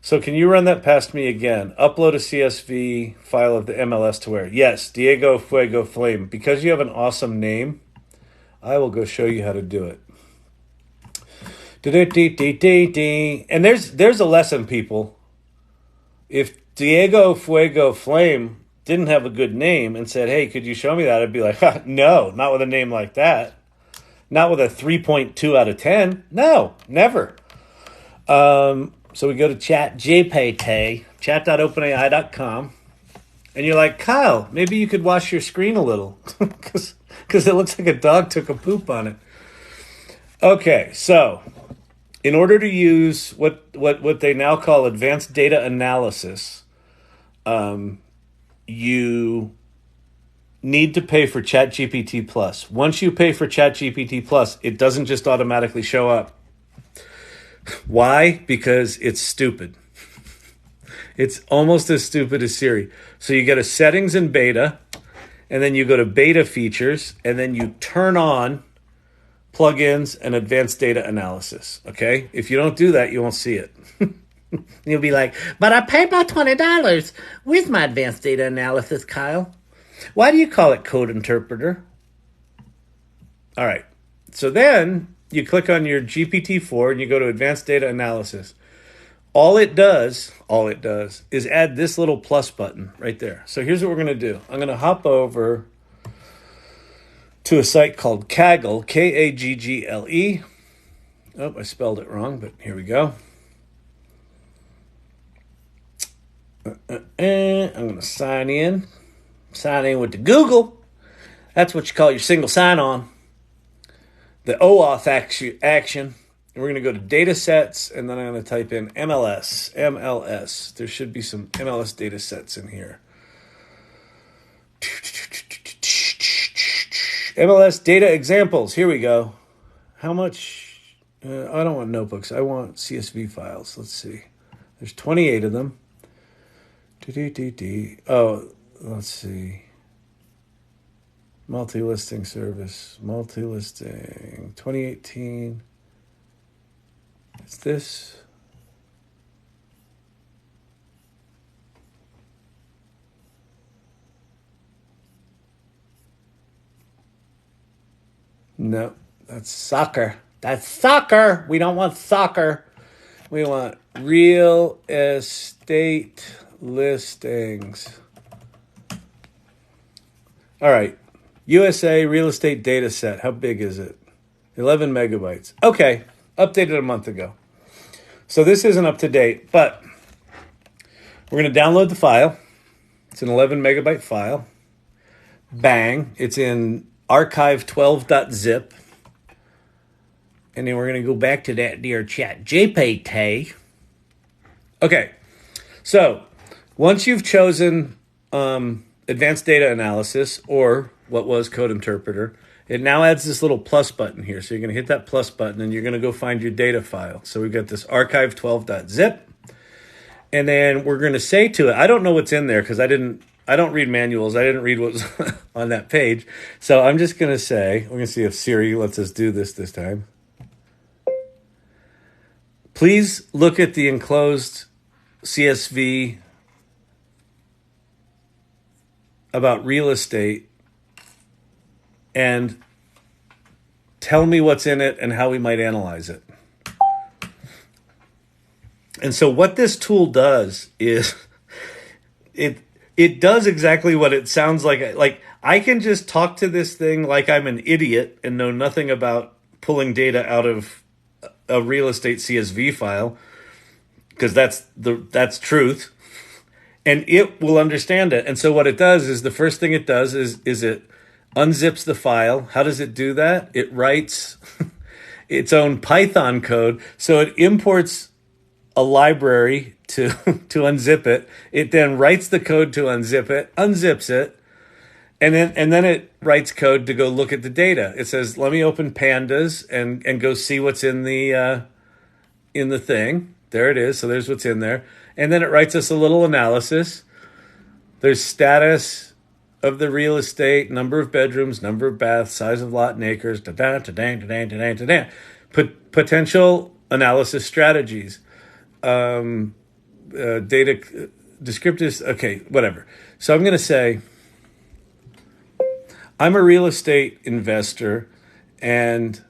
So, can you run that past me again? Upload a CSV file of the MLS to where? Yes, Diego Fuego Flame. Because you have an awesome name, I will go show you how to do it. And there's a lesson, people. If Diego Fuego Flame didn't have a good name and said, hey, could you show me that? I'd be like, no, not with a name like that. Not with a 3.2 out of 10. No, never. So we go to ChatGPT, chat.openai.com, and you're like, Kyle, maybe you could wash your screen a little because it looks like a dog took a poop on it. Okay, so in order to use what they now call advanced data analysis, you need to pay for ChatGPT Plus. Once you pay for ChatGPT Plus, it doesn't just automatically show up. Why? Because it's stupid. It's almost as stupid as Siri. So you go to settings in beta, and then you go to beta features, and then you turn on plugins and advanced data analysis. Okay? If you don't do that, you won't see it. You'll be like, but I paid my $20. Where's my advanced data analysis, Kyle? Why do you call it code interpreter? All right. So then you click on your GPT-4 and you go to advanced data analysis. All it does is add this little plus button right there. So here's what we're going to do. I'm going to hop over to a site called Kaggle, Kaggle. Oh, I spelled it wrong, but here we go. I'm going to sign in. Sign in with the Google. That's what you call your single sign-on. The OAuth action. And we're going to go to data sets, and then I'm going to type in MLS. There should be some MLS data sets in here. MLS data examples. Here we go. How much? I don't want notebooks. I want CSV files. Let's see. There's 28 of them. Oh, let's see. Multi-listing service. Multi-listing. 2018. It's this. No, that's soccer. That's soccer. We don't want soccer. We want real estate listings. All right. USA real estate data set. How big is it? 11 megabytes. Okay. Updated a month ago. So this isn't up to date, but we're going to download the file. It's an 11 megabyte file. Bang. It's in archive12.zip. And then we're going to go back to that dear ChatGPT. Okay. So once you've chosen advanced data analysis or what was code interpreter, it now adds this little plus button here. So you're going to hit that plus button and you're going to go find your data file. So we've got this archive12.zip. And then we're going to say to it, I don't know what's in there because I don't read manuals. I didn't read what was on that page. So I'm just going to say, we're going to see if Siri lets us do this time. Please look at the enclosed CSV about real estate and tell me what's in it and how we might analyze it. And so what this tool does is it does exactly what it sounds like. Like I can just talk to this thing like I'm an idiot and know nothing about pulling data out of a real estate CSV file because that's truth. And it will understand it. And so what it does is the first thing it does is it unzips the file. How does it do that? It writes its own Python code. So it imports a library to unzip it. It then writes the code to unzip it, unzips it, and then it writes code to go look at the data. It says, "Let me open pandas and go see what's in the thing." There it is. So there's what's in there. And then it writes us a little analysis. There's status of the real estate, number of bedrooms, number of baths, size of lot in acres, potential analysis strategies, data descriptives. Okay, whatever. So I'm going to say, I'm a real estate investor, and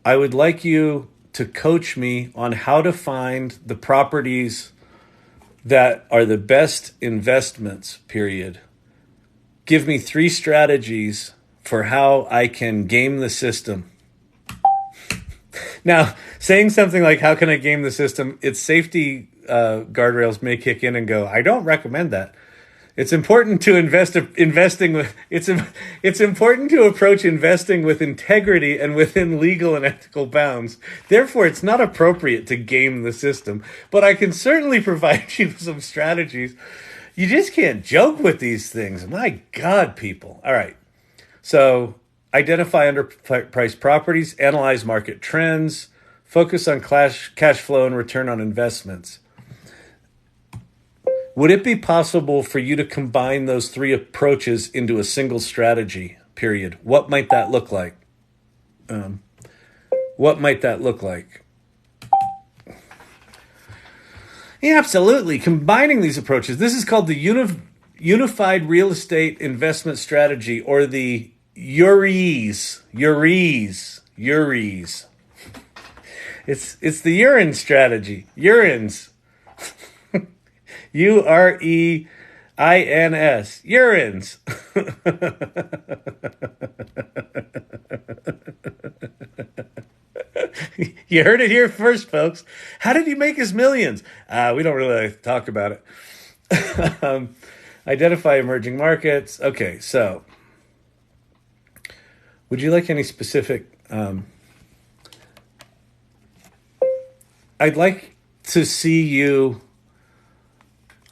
I would like you to coach me on how to find the properties that are the best investments, period. Give me 3 strategies for how I can game the system. Now, saying something like, how can I game the system? Its safety guardrails may kick in and go, I don't recommend that. It's important to it's important to approach investing with integrity and within legal and ethical bounds. Therefore, it's not appropriate to game the system. But I can certainly provide you with some strategies. You just can't joke with these things. My God, people. All right. So identify underpriced properties, analyze market trends, focus on cash flow and return on investments. Would it be possible for you to combine those 3 approaches into a single strategy, period? What might that look like? What might that look like? Yeah, absolutely. Combining these approaches. This is called the Unified Real Estate Investment Strategy, or the URES. It's the urine strategy. Urines. UREINS. Urines. You heard it here first, folks. How did he make his millions? We don't really talk about it. Identify emerging markets. Okay, so would you like any specific? I'd like to see you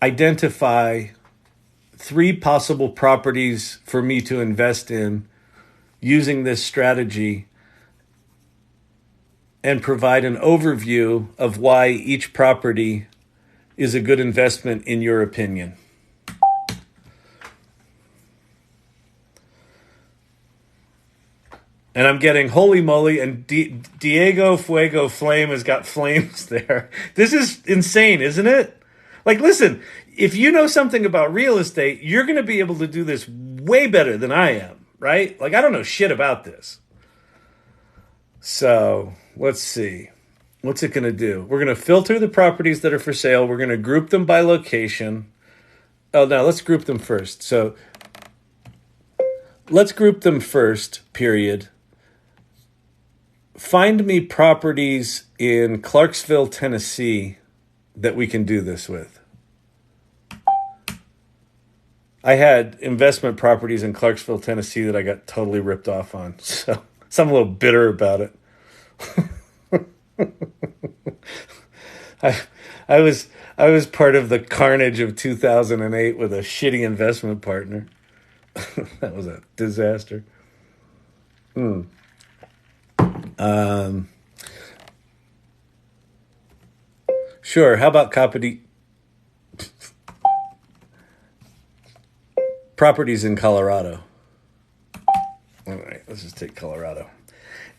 identify 3 possible properties for me to invest in using this strategy and provide an overview of why each property is a good investment in your opinion. And I'm getting holy moly, and Diego Fuego Flame has got flames there. This is insane, isn't it? Like, listen, if you know something about real estate, you're going to be able to do this way better than I am, right? Like, I don't know shit about this. So, let's see. What's it going to do? We're going to filter the properties that are for sale. We're going to group them by location. Oh, no, let's group them first. So, let's group them first, period. Find me properties in Clarksville, Tennessee that we can do this with. I had investment properties in Clarksville, Tennessee that I got totally ripped off on. So I'm a little bitter about it. I was part of the carnage of 2008 with a shitty investment partner. That was a disaster. Sure. How about properties in Colorado? All right, let's just take Colorado.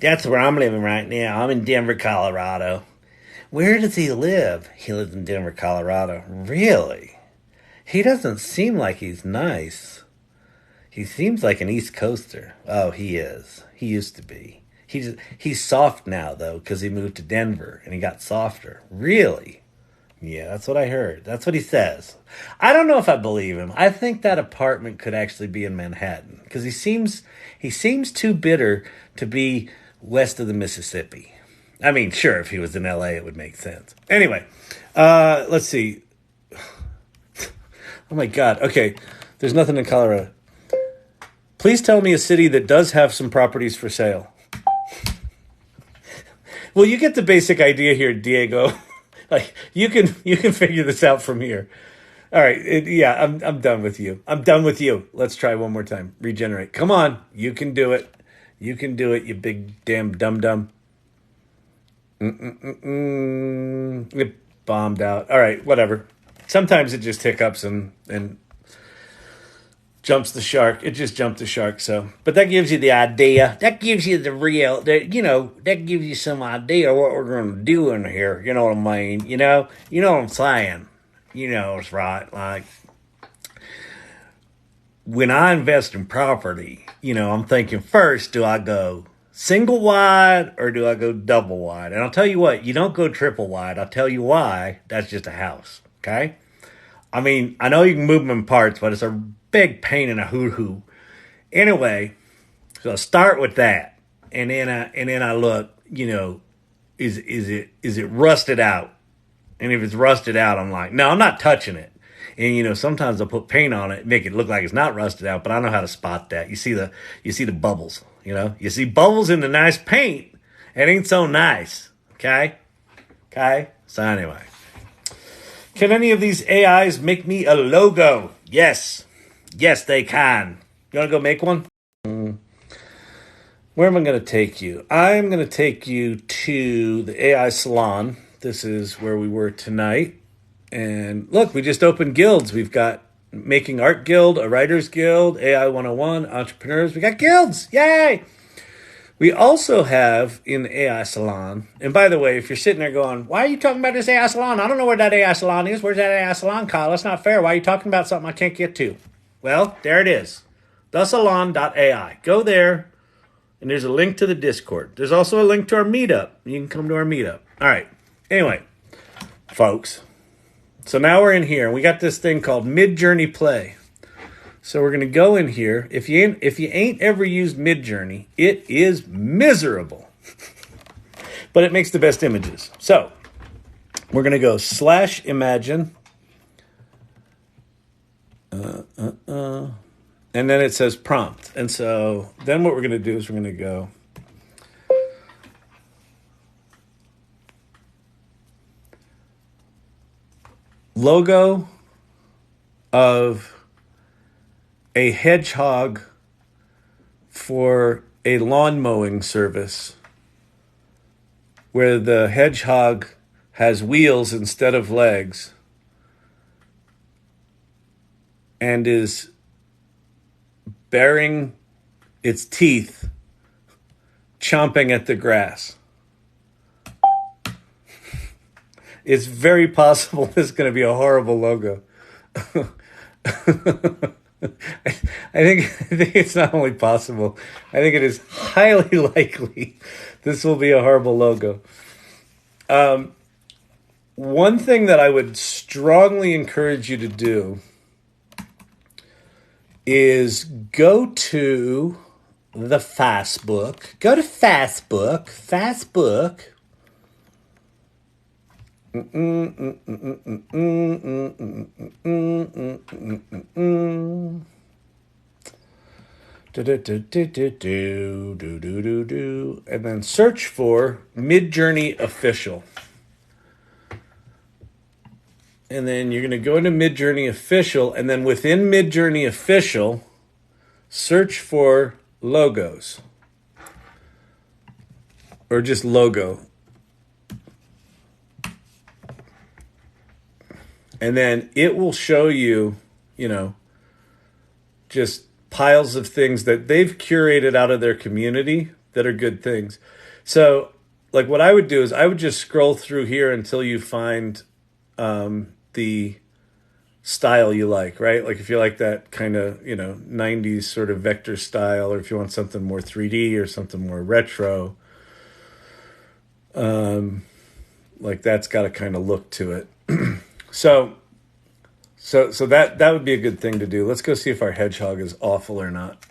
That's where I'm living right now. I'm in Denver, Colorado. Where does he live? He lives in Denver, Colorado. Really? He doesn't seem like he's nice. He seems like an East Coaster. Oh, he is. He used to be. He's soft now, though, because he moved to Denver, and he got softer. Really? Yeah, that's what I heard. That's what he says. I don't know if I believe him. I think that apartment could actually be in Manhattan, because he seems too bitter to be west of the Mississippi. I mean, sure, if he was in L.A., it would make sense. Anyway, let's see. Oh, my God. Okay, there's nothing in Colorado. Please tell me a city that does have some properties for sale. Well, you get the basic idea here, Diego. Like, you can figure this out from here. All right, I'm done with you. I'm done with you. Let's try one more time. Regenerate. Come on, you can do it. You can do it, you big damn dum-dum. It bombed out. All right, whatever. Sometimes it just hiccups and jumps the shark. It just jumped the shark. So, but that gives you the idea. That gives you that gives you some idea of what we're going to do in here. You know what I mean? You know what I'm saying? You know, it's right. Like, when I invest in property, I'm thinking first, do I go single wide or do I go double wide? And I'll tell you what, you don't go triple wide. I'll tell you why. That's just a house. Okay. I mean, I know you can move them in parts, but it's a big pain in a hoo-hoo. Anyway, so I start with that, and then I look. Is it rusted out? And if it's rusted out, I'm like, no, I'm not touching it. And sometimes I'll put paint on it, make it look like it's not rusted out, but I know how to spot that. You see the bubbles. You see bubbles in the nice paint. It ain't so nice. Okay. So anyway. Can any of these AIs make me a logo? Yes, they can. You want to go make one? Where am I going to take you? I'm going to take you to the AI Salon. This is where we were tonight. And look, we just opened guilds. We've got Making Art Guild, a Writers Guild, AI 101, Entrepreneurs. We got guilds. Yay! We also have in the AI Salon, and by the way, if you're sitting there going, why are you talking about this AI Salon? I don't know where that AI Salon is. Where's that AI Salon, Kyle? That's not fair. Why are you talking about something I can't get to? Well, there it is. thesalon.ai. Go there, and there's a link to the Discord. There's also a link to our meetup. You can come to our meetup. All right. Anyway, folks. So now we're in here, and we got this thing called Midjourney Play. So we're going to go in here. If you ain't ever used Midjourney, it is miserable. but it makes the best images. So we're going to go /imagine. And then it says prompt. And so then what we're going to do is we're going to go logo of a hedgehog for a lawn mowing service where the hedgehog has wheels instead of legs and is baring its teeth, chomping at the grass. It's very possible this is going to be a horrible logo. I think it's not only possible, I think it is highly likely this will be a horrible logo. One thing that I would strongly encourage you to do is go to the Fastbook. Go to Fastbook. And then search for Midjourney Official. And then you're going to go into Midjourney Official, and then within Midjourney Official, search for logos. Or just logo. And then it will show you, just piles of things that they've curated out of their community that are good things. So, like, what I would do is I would just scroll through here until you find the style you like, right? Like if you like that kind of, 90s sort of vector style, or if you want something more 3D or something more retro, like that's got a kind of look to it. So that would be a good thing to do. Let's go see if our hedgehog is awful or not.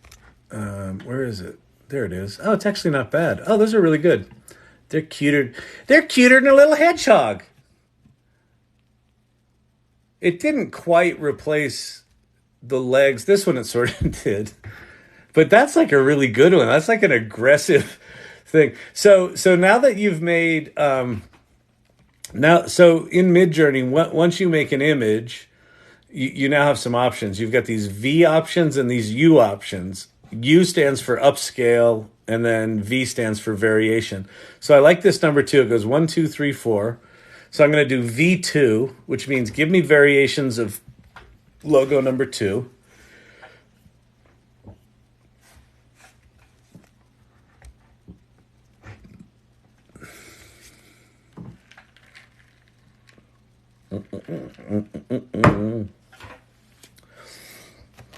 Where is it? There it is. Oh, it's actually not bad. Oh, those are really good. They're cuter than a little hedgehog. It didn't quite replace the legs. This one it sort of did. But that's like a really good one. That's like an aggressive thing. So now that you've made so in Midjourney, once you make an image, you now have some options. You've got these V options and these U options. U stands for upscale, and then V stands for variation. So I like this number 2. It goes 1, 2, 3, 4. So I'm going to do V2, which means give me variations of logo number 2. And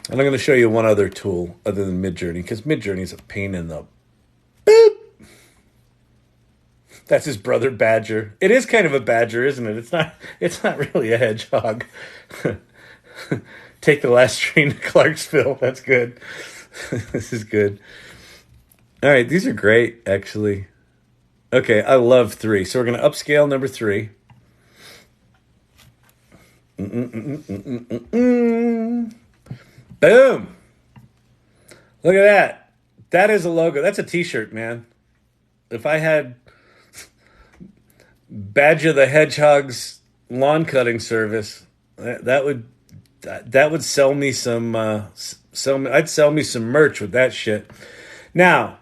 I'm going to show you one other tool other than Midjourney, because Midjourney is a pain in the boop. That's his brother Badger. It is kind of a badger, isn't it? It's not really a hedgehog. Take the last train to Clarksville. That's good. This is good. All right, these are great, actually. Okay, I love 3. So we're going to upscale number 3. Boom. Look at that. That is a logo. That's a t-shirt, man. If I had Badger the Hedgehog's lawn cutting service, that would sell me some I'd sell me some merch with that shit. Now,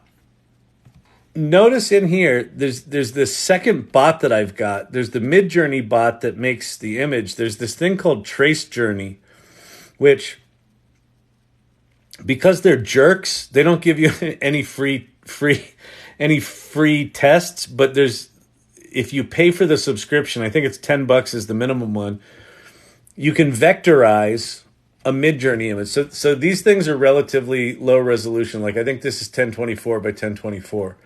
notice in here there's this second bot that I've got. There's the Midjourney bot that makes the image. There's this thing called Trace Journey, which, because they're jerks, they don't give you any free tests, but if you pay for the subscription, I think it's $10 is the minimum one, you can vectorize a Midjourney image. So these things are relatively low resolution. Like I think this is 1024 by 1024.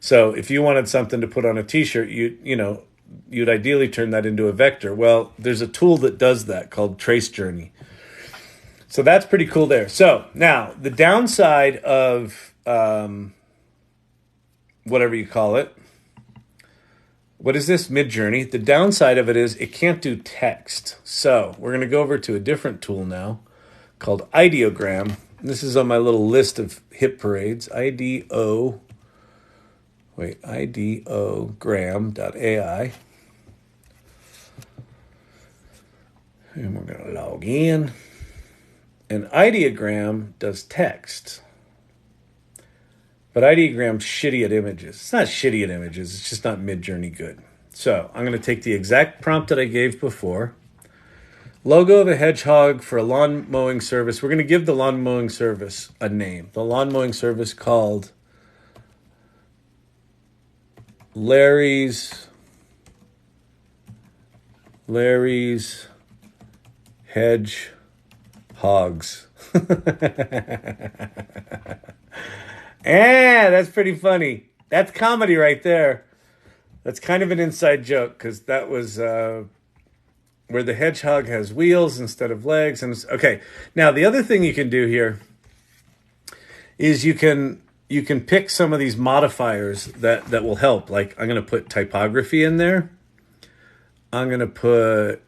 So if you wanted something to put on a t-shirt, you'd ideally turn that into a vector. Well, there's a tool that does that called Trace Journey. So that's pretty cool there. So now the downside of whatever you call it, What is this? Midjourney. The downside of it is it can't do text. So we're going to go over to a different tool now called Ideogram. This is on my little list of hit parades. Ideogram.ai. And we're going to log in. And Ideogram does text. But Ideogram's shitty at images. It's not shitty at images. It's just not Midjourney good. So I'm going to take the exact prompt that I gave before. Logo of a hedgehog for a lawn mowing service. We're going to give the lawn mowing service a name. The lawn mowing service called Larry's Hedgehogs. That's pretty funny. That's comedy right there. That's kind of an inside joke because that was where the hedgehog has wheels instead of legs. And okay, now the other thing you can do here is you can pick some of these modifiers that will help. Like I'm going to put typography in there. I'm going to put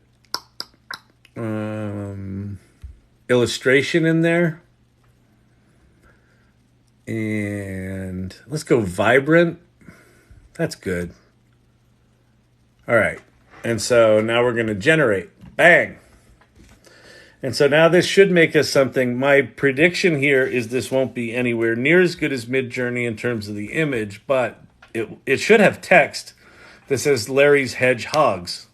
illustration in there. And let's go vibrant. That's good. All right. And so now we're going to generate. Bang. And so now this should make us something. My prediction here is this won't be anywhere near as good as Midjourney in terms of the image, but it should have text that says Larry's Hedgehogs.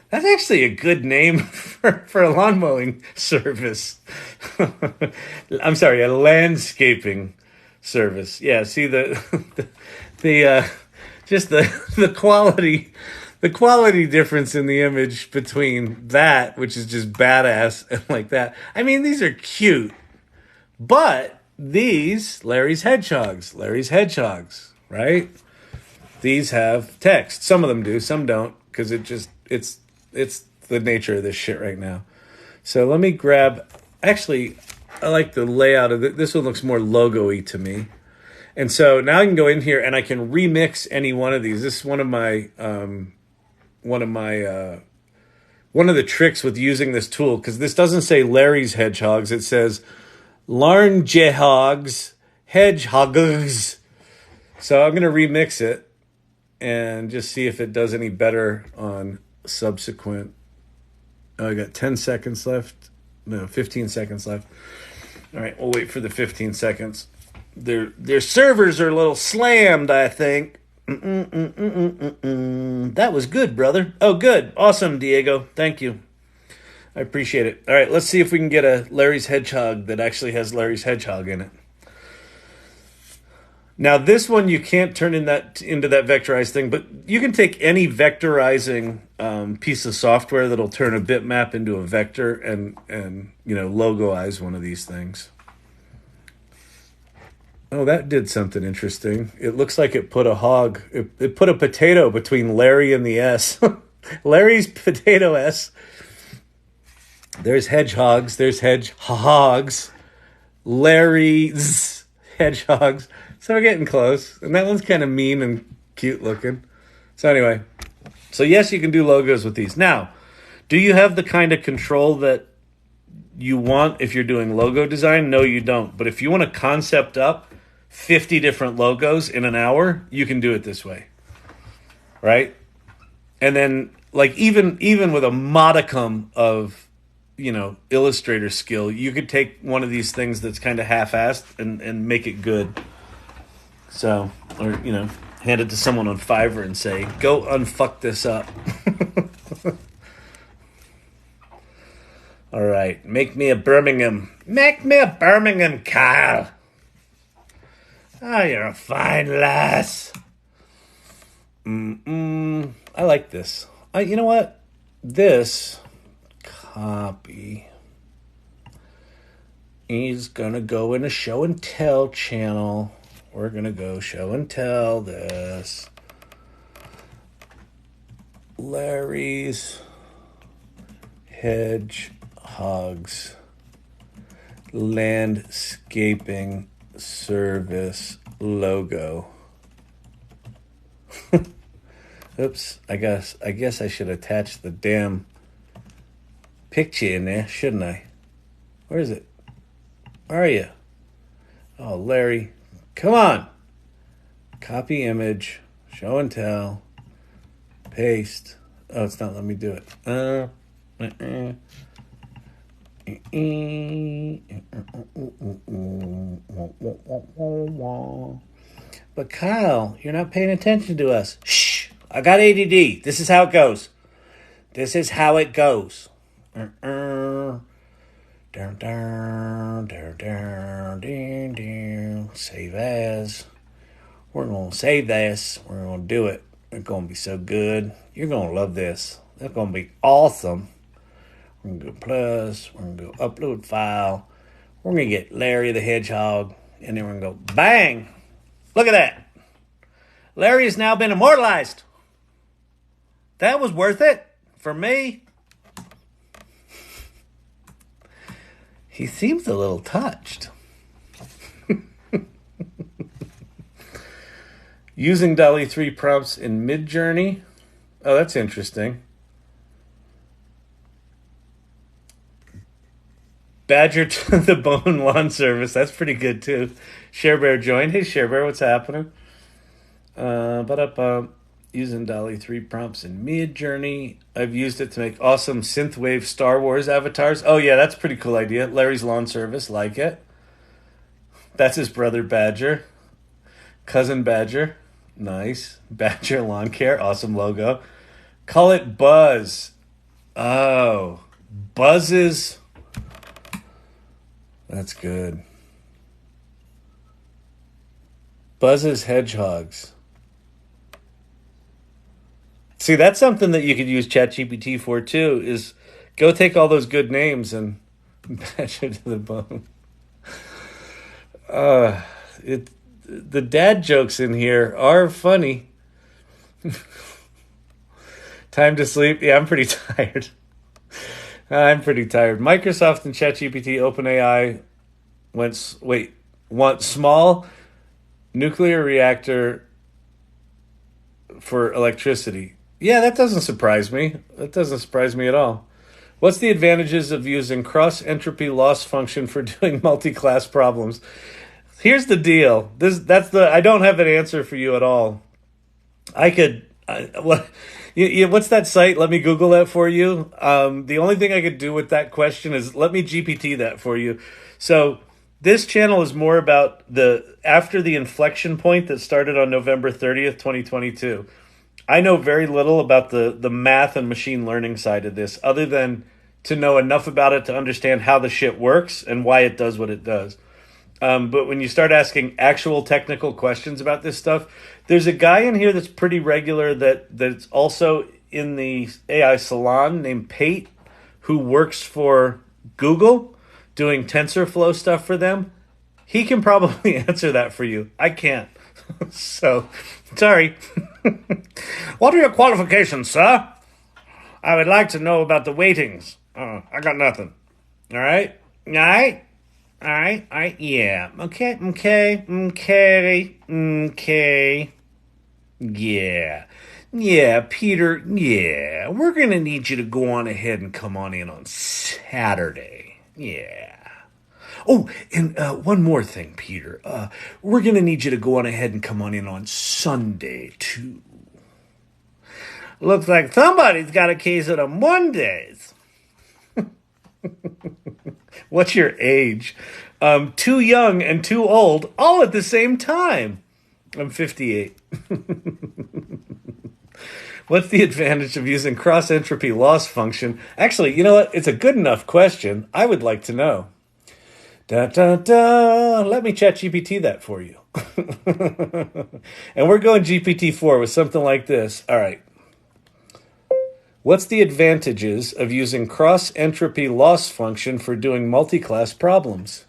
That's actually a good name for a lawn mowing service. I'm sorry, a landscaping service. Yeah, see the quality difference in the image between that, which is just badass, and like that. I mean, these are cute, but these Larry's Hedgehogs, right? These have text. Some of them do, some don't, because it's the nature of this shit right now. So let me grab. Actually, I like the layout of it. This one looks more logo-y to me. And so now I can go in here and I can remix any one of these. This is one of the tricks with using this tool, because this doesn't say Larry's Hedgehogs. It says Larnjehogs Hedgehogs. So I'm going to remix it and just see if it does any better on subsequent. Oh, I got 10 seconds left. No, 15 seconds left. All right, we'll wait for the 15 seconds. Their servers are a little slammed, I think. That was good, brother. Oh, good. Awesome, Diego. Thank you. I appreciate it. All right, let's see if we can get a Larry's Hedgehog that actually has Larry's Hedgehog in it. Now, this one you can't turn into that vectorized thing, but you can take any vectorizing piece of software that'll turn a bitmap into a vector and logoize one of these things. Oh, that did something interesting. It looks like it put a hog. It put a potato between Larry and the S. Larry's potato S. There's hedgehogs. There's hedgehogs. Larry's hedgehogs. So we're getting close. And that one's kind of mean and cute looking. So anyway. So yes, you can do logos with these. Now, do you have the kind of control that you want if you're doing logo design? No, you don't. But if you want to concept up 50 different logos in an hour, you can do it this way. Right? And then like even with a modicum of Illustrator skill, you could take one of these things that's kind of half-assed and make it good. So, or, hand it to someone on Fiverr and say, go unfuck this up. All right, make me a Birmingham. Make me a Birmingham, Kyle. Oh, you're a fine lass. I like this. You know what? This copy is going to go in a show and tell channel. We're going to go show and tell this. Larry's Hedgehogs Landscaping Service logo. Oops, I guess I should attach the damn picture in there, shouldn't I? Where is it? Where are you? Oh, Larry. Come on. Copy image. Show and tell. Paste. Oh, it's not letting me do it. But Kyle, you're not paying attention to us. Shh. I got ADD. This is how it goes. This is how it goes. Save as. We're going to save this. We're going to do it. It's going to be so good. You're going to love this. It's going to be awesome. We're going to go plus. We're going to go upload file. We're going to get Larry the Hedgehog. And then we're going to go bang. Look at that. Larry has now been immortalized. That was worth it for me. He seems a little touched. Using DALL-E 3 prompts in Midjourney. Oh, that's interesting. Badger to the Bone Lawn Service. That's pretty good, too. ShareBear joined. Hey, ShareBear, what's happening? Using DALL-E 3 prompts in Midjourney. I've used it to make awesome synthwave Star Wars avatars. Oh, yeah, that's a pretty cool idea. Larry's Lawn Service, like it. That's his brother, Badger. Cousin Badger. Nice. Badger Lawn Care. Awesome logo. Call it Buzz. Oh. Buzzes. That's good. Buzzes Hedgehogs. See, that's something that you could use ChatGPT for, too, is go take all those good names and match it to the bone. The dad jokes in here are funny. Time to sleep. Yeah, I'm pretty tired. Microsoft and ChatGPT, OpenAI want small nuclear reactor for electricity. Yeah, that doesn't surprise me. That doesn't surprise me at all. What's the advantages of using cross-entropy loss function for doing multi-class problems? Here's the deal. I don't have an answer for you at all. What's that site? Let me Google that for you. The only thing I could do with that question is let me GPT that for you. So this channel is more about after the inflection point that started on November 30th, 2022. I know very little about the math and machine learning side of this, other than to know enough about it to understand how the shit works and why it does what it does. But when you start asking actual technical questions about this stuff, there's a guy in here that's pretty regular that's also in the AI salon named Pate, who works for Google doing TensorFlow stuff for them. He can probably answer that for you. I can't. So, sorry. What are your qualifications, sir? I would like to know about the weightings. I got nothing. All right? Yeah. Okay. Yeah, Peter, yeah. We're going to need you to go on ahead and come on in on Saturday. Yeah. Oh, and one more thing, Peter. We're going to need you to go on ahead and come on in on Sunday, too. Looks like somebody's got a case of the Mondays. What's your age? Too young and too old, all at the same time. I'm 58. What's the advantage of using cross-entropy loss function? Actually, you know what? It's a good enough question. I would like to know. Let me ChatGPT that for you. And we're going GPT-4 with something like this. All right. What's the advantages of using cross-entropy loss function for doing multi-class problems?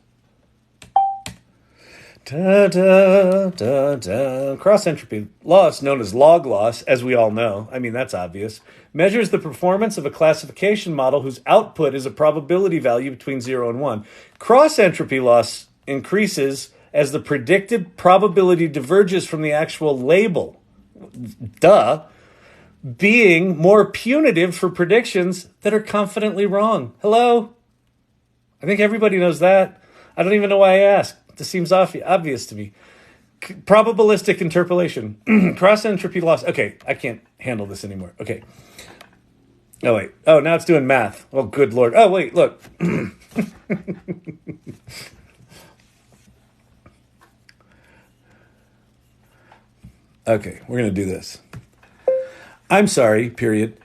Cross-entropy loss, known as log loss, as we all know, I mean, that's obvious, measures the performance of a classification model whose output is a probability value between 0 and 1. Cross-entropy loss increases as the predicted probability diverges from the actual label. Duh. being more punitive for predictions that are confidently wrong. Hello? I think everybody knows that. I don't even know why I asked. This seems obvious to me. Probabilistic interpolation. Cross-entropy loss. Okay, I can't handle this anymore. Okay. Oh, wait. Oh, now it's doing math. Oh, good Lord. Oh, wait, look. Okay, we're going to do this. I'm sorry, period.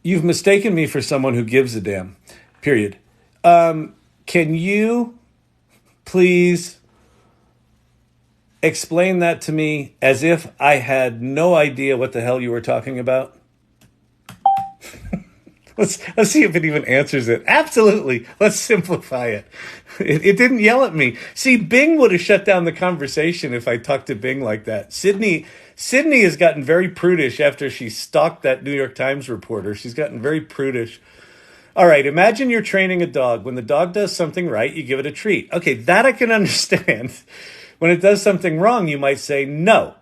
You've mistaken me for someone who gives a damn, period. Can you please explain that to me as if I had no idea what the hell you were talking about? Let's see if it even answers it. Absolutely. Let's simplify it. It didn't yell at me. See, Bing would have shut down the conversation if I talked to Bing like that. Sydney has gotten very prudish after she stalked that New York Times reporter. She's gotten very prudish. All right, imagine you're training a dog. When the dog does something right, you give it a treat. Okay, that I can understand. When it does something wrong, you might say no.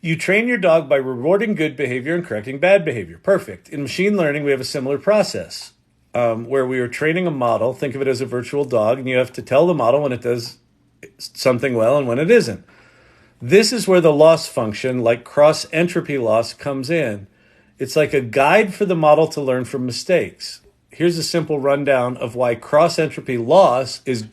You train your dog by rewarding good behavior and correcting bad behavior. Perfect. In machine learning, we have a similar process where we are training a model. Think of it as a virtual dog, and you have to tell the model when it does something well and when it isn't. This is where the loss function, like cross-entropy loss, comes in. It's like a guide for the model to learn from mistakes. Here's a simple rundown of why cross-entropy loss is a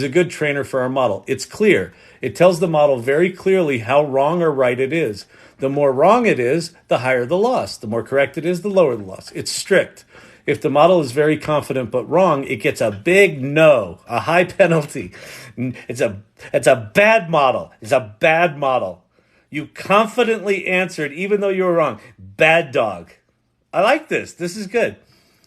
good trainer for our model. It's clear. It tells the model very clearly how wrong or right it is. The more wrong it is, the higher the loss. The more correct it is, the lower the loss. It's strict. If the model is very confident but wrong, it gets a big no, a high penalty. It's a bad model. It's a bad model. You confidently answered even though you were wrong. Bad dog. I like this. This is good.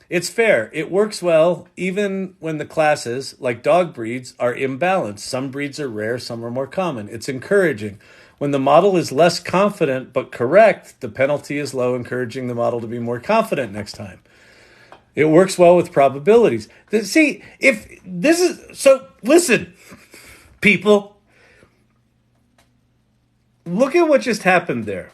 It's fair. It works well even when the classes, like dog breeds, are imbalanced. Some breeds are rare, some are more common. It's encouraging. When the model is less confident but correct, the penalty is low, encouraging the model to be more confident next time. It works well with probabilities. See, if this is... So, listen, people. Look at what just happened there.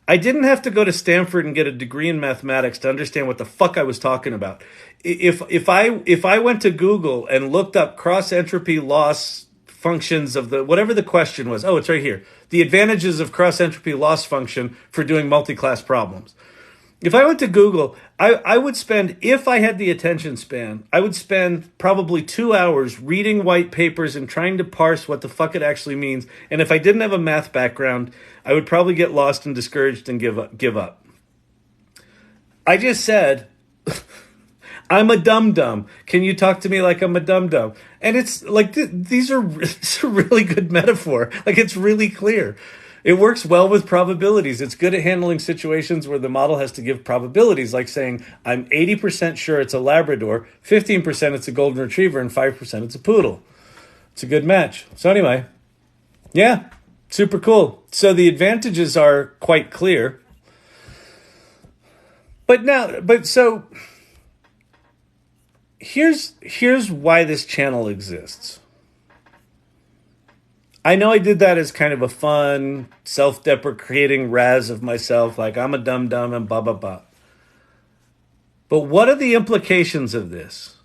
I didn't have to go to Stanford and get a degree in mathematics to understand what the fuck I was talking about. If I went to Google and looked up cross-entropy loss functions of whatever the question was, it's right here. The advantages of cross-entropy loss function for doing multi-class problems. If I went to Google, I would spend, if I had the attention span, I would spend probably 2 hours reading white papers and trying to parse what the fuck it actually means. And if I didn't have a math background, I would probably get lost and discouraged and give up. I just said, I'm a dum-dum. Can you talk to me like I'm a dum-dum? And it's like, it's a really good metaphor. Like, it's really clear. It works well with probabilities. It's good at handling situations where the model has to give probabilities, like saying, I'm 80% sure it's a Labrador, 15% it's a Golden Retriever, and 5% it's a Poodle. It's a good match. So anyway, yeah, super cool. So the advantages are quite clear. So here's why this channel exists. I know I did that as kind of a fun, self-deprecating razz of myself, like I'm a dum-dum and blah, blah, blah. But what are the implications of this?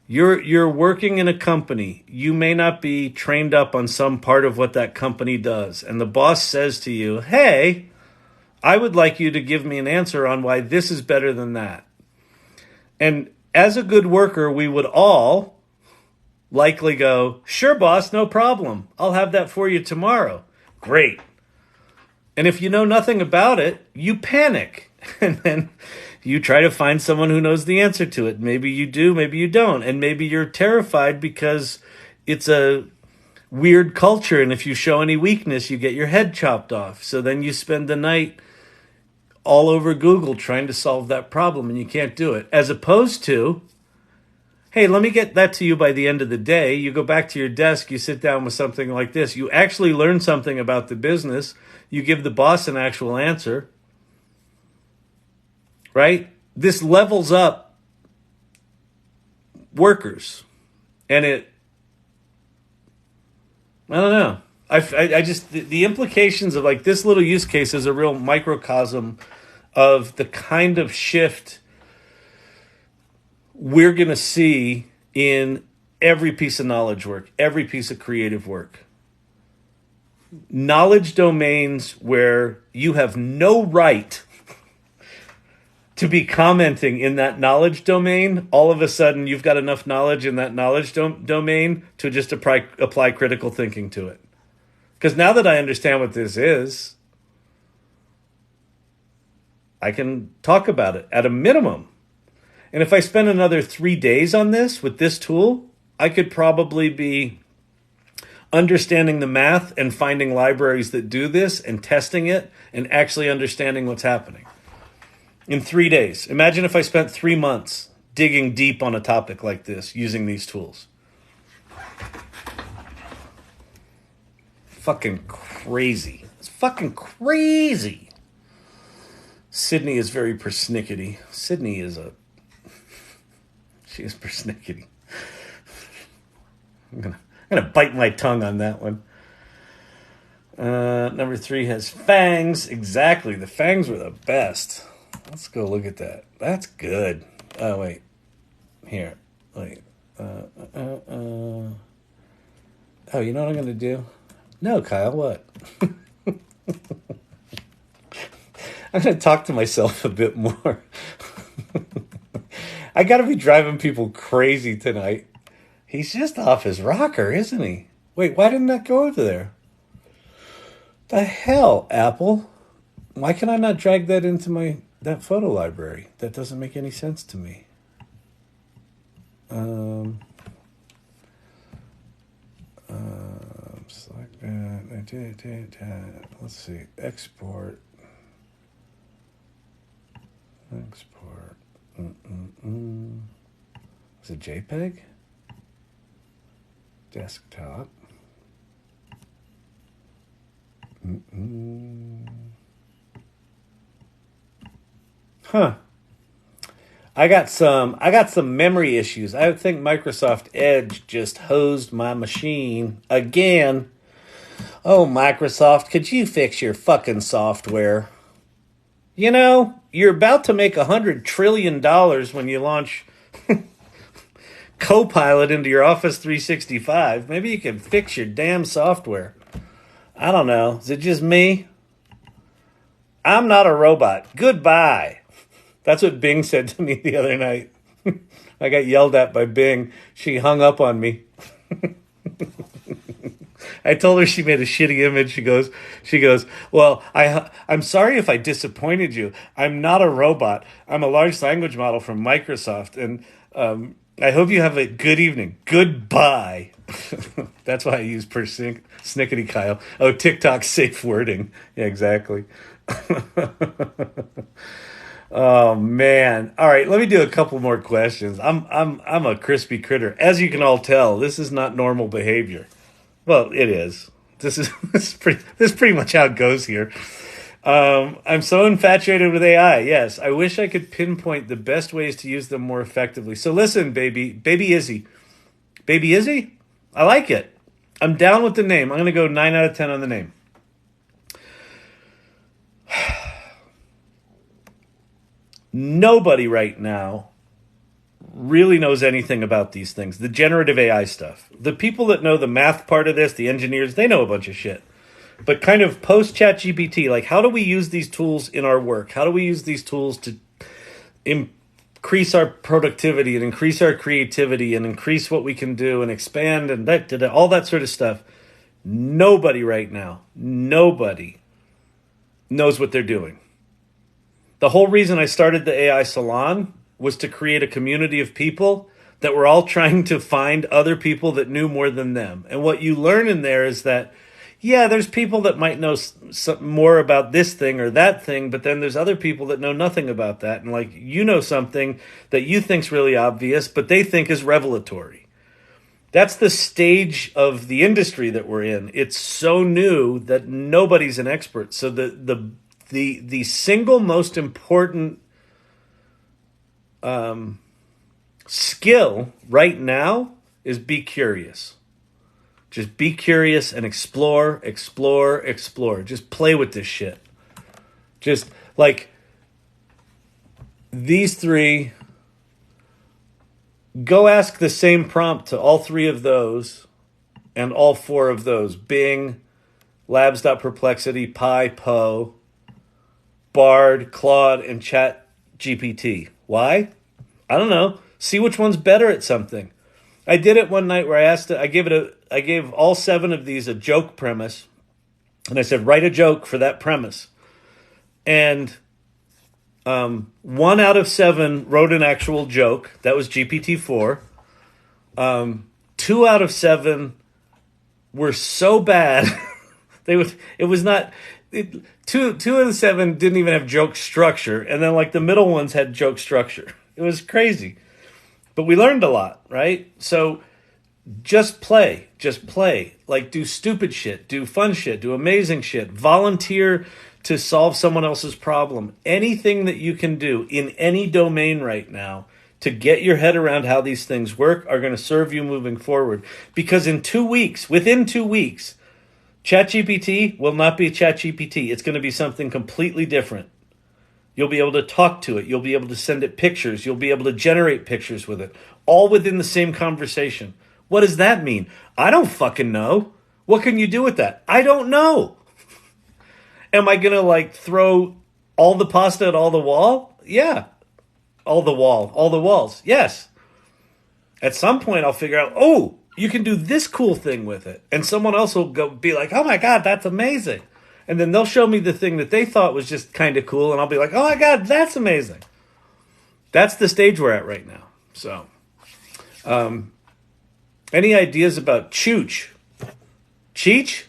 You're working in a company. You may not be trained up on some part of what that company does. And the boss says to you, hey, I would like you to give me an answer on why this is better than that. And as a good worker, we would all likely go, sure, boss, no problem. I'll have that for you tomorrow. Great. And if you know nothing about it, you panic. And then you try to find someone who knows the answer to it. Maybe you do, maybe you don't. And maybe you're terrified because it's a weird culture. And if you show any weakness, you get your head chopped off. So then you spend the night all over Google trying to solve that problem and you can't do it. As opposed to, hey, let me get that to you by the end of the day. You go back to your desk, you sit down with something like this. You actually learn something about the business. You give the boss an actual answer. Right? This levels up workers. And I don't know. I just the implications of like this little use case is a real microcosm of the kind of shift we're going to see in every piece of knowledge work, every piece of creative work. Knowledge domains where you have no right to be commenting in that knowledge domain, all of a sudden you've got enough knowledge in that knowledge domain to just apply critical thinking to it. Because now that I understand what this is, I can talk about it at a minimum. And if I spend another 3 days on this with this tool, I could probably be understanding the math and finding libraries that do this and testing it and actually understanding what's happening. In 3 days. Imagine if I spent 3 months digging deep on a topic like this using these tools. Fucking crazy. It's fucking crazy. Sydney is very persnickety. Sydney is she is persnickety. I'm gonna bite my tongue on that one. Number 3 has fangs. Exactly. The fangs were the best. Let's go look at that. That's good. Oh, wait. Here. Wait. Oh, you know what I'm going to do? No, Kyle, what? I'm going to talk to myself a bit more. I got to be driving people crazy tonight. He's just off his rocker, isn't he? Wait, why didn't that go over there? The hell, Apple? Why can I not drag that into that photo library? That doesn't make any sense to me. Select that. Let's see. Export. Is it JPEG? Desktop. Huh. I got some memory issues. I think Microsoft Edge just hosed my machine again. Oh, Microsoft, could you fix your fucking software? You know, you're about to make $100 trillion when you launch Copilot into your Office 365. Maybe you can fix your damn software. I don't know. Is it just me? I'm not a robot. Goodbye. That's what Bing said to me the other night. I got yelled at by Bing. She hung up on me. I told her she made a shitty image. She goes, well, I'm sorry if I disappointed you. I'm not a robot. I'm a large language model from Microsoft. And I hope you have a good evening. Goodbye. That's why I use snickety Kyle. Oh, TikTok safe wording. Yeah, exactly. Oh man. All right, let me do a couple more questions. I'm a crispy critter. As you can all tell, this is not normal behavior. Well, it is. This is pretty much how it goes here. I'm so infatuated with AI. Yes, I wish I could pinpoint the best ways to use them more effectively. So listen, baby Izzy. Baby Izzy? I like it. I'm down with the name. I'm going to go 9 out of 10 on the name. Nobody right now really knows anything about these things, the generative AI stuff. The people that know the math part of this, the engineers, they know a bunch of shit. But kind of post ChatGPT, like how do we use these tools in our work? How do we use these tools to increase our productivity and increase our creativity and increase what we can do and expand and all that sort of stuff? Nobody right now, nobody knows what they're doing. The whole reason I started the AI Salon was to create a community of people that were all trying to find other people that knew more than them. And what you learn in there is that, yeah, there's people that might know more about this thing or that thing, but then there's other people that know nothing about that. And like, you know something that you think's really obvious, but they think is revelatory. That's the stage of the industry that we're in. It's so new that nobody's an expert. So the single most important skill right now is be curious. Just be curious and explore. Just play with this shit. Just like these three, go ask the same prompt to all three of those and all four of those. Bing, Labs.perplexity, Pi, Poe, Bard, Claude, and ChatGPT. Why? I don't know. See which one's better at something. I did it one night where I gave all seven of these a joke premise, and I said, write a joke for that premise. And 1 out of 7 wrote an actual joke. That was GPT-4. 2 out of 7 were so bad. Two of the 7 didn't even have joke structure. And then like the middle ones had joke structure. It was crazy. But we learned a lot, right? So just play. Like do stupid shit, do fun shit, do amazing shit. Volunteer to solve someone else's problem. Anything that you can do in any domain right now to get your head around how these things work are going to serve you moving forward. Because within 2 weeks, ChatGPT will not be ChatGPT. It's going to be something completely different. You'll be able to talk to it. You'll be able to send it pictures. You'll be able to generate pictures with it. All within the same conversation. What does that mean? I don't fucking know. What can you do with that? I don't know. Am I going to like throw all the pasta at all the wall? Yeah. All the walls. Yes. At some point I'll figure out, oh, you can do this cool thing with it. And someone else will be like, oh my God, that's amazing. And then they'll show me the thing that they thought was just kind of cool. And I'll be like, oh my God, that's amazing. That's the stage we're at right now. So, any ideas about Chooch? Cheech?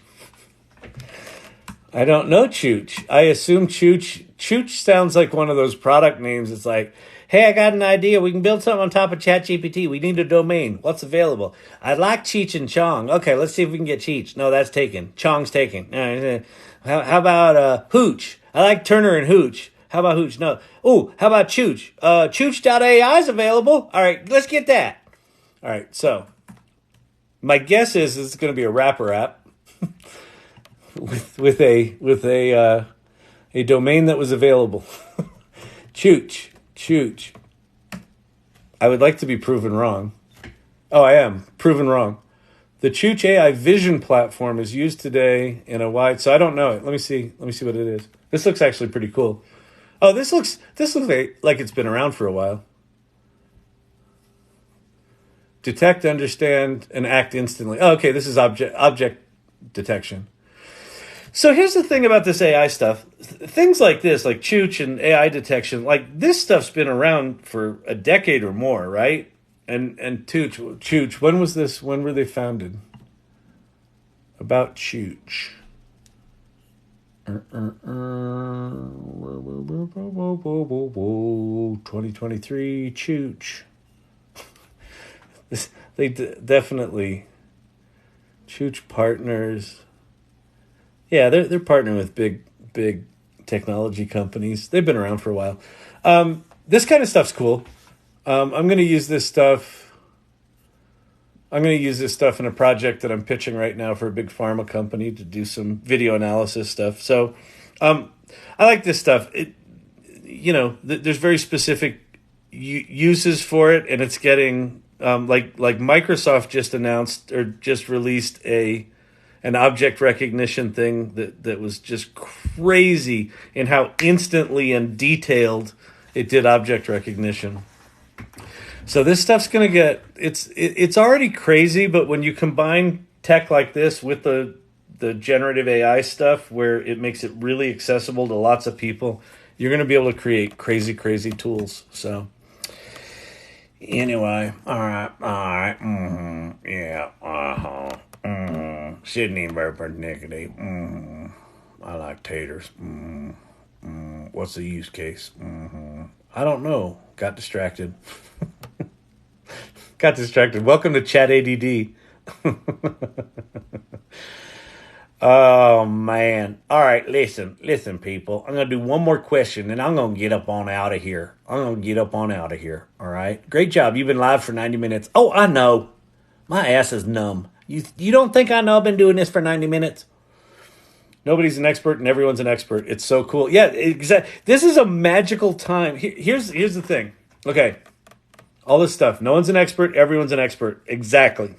I don't know Chooch. I assume Chooch. Chooch sounds like one of those product names. It's like, hey, I got an idea. We can build something on top of ChatGPT. We need a domain. What's available? I'd like Cheech and Chong. Okay, let's see if we can get Cheech. No, that's taken. Chong's taken. How about Hooch? I like Turner and Hooch. How about Hooch? No. Oh, how about Chooch? Chooch.ai is available. All right, let's get that. All right, so my guess is it's going to be a wrapper app with a domain that was available. Chooch. I would like to be proven wrong. Oh, I am proven wrong. The Chooch AI vision platform is used today in a wide. So I don't know it. Let me see what it is. This looks actually pretty cool. Oh, this looks like it's been around for a while. Detect, understand, and act instantly. Oh, okay, this is object detection. So here's the thing about this AI stuff. Things like this, like Chooch and AI detection, like this stuff's been around for a decade or more, right? And Chooch, when was this? When were they founded? About Chooch. 2023 Chooch. They definitely Chooch partners. Yeah, they're partnering with big technology companies. They've been around for a while. This kind of stuff's cool. I'm going to use this stuff. I'm going to use this stuff in a project that I'm pitching right now for a big pharma company to do some video analysis stuff. So I like this stuff. There's very specific uses for it, and it's getting like Microsoft just announced or just released an object recognition thing that was just crazy in how instantly and detailed it did object recognition. So this stuff's going to get, it's already crazy, but when you combine tech like this with the generative AI stuff where it makes it really accessible to lots of people, you're going to be able to create crazy, crazy tools. So anyway, all right, yeah, Sydney Burpernickety, I like taters, what's the use case? I don't know, got distracted. Welcome to Chat ADD. Oh, man. All right, listen, people. I'm going to do one more question, and I'm going to get up on out of here. All right? Great job. You've been live for 90 minutes. Oh, I know. My ass is numb. You don't think I know I've been doing this for 90 minutes? Nobody's an expert and everyone's an expert. It's so cool. Yeah, exactly. This is a magical time. Here's the thing. Okay. All this stuff. No one's an expert. Everyone's an expert. Exactly.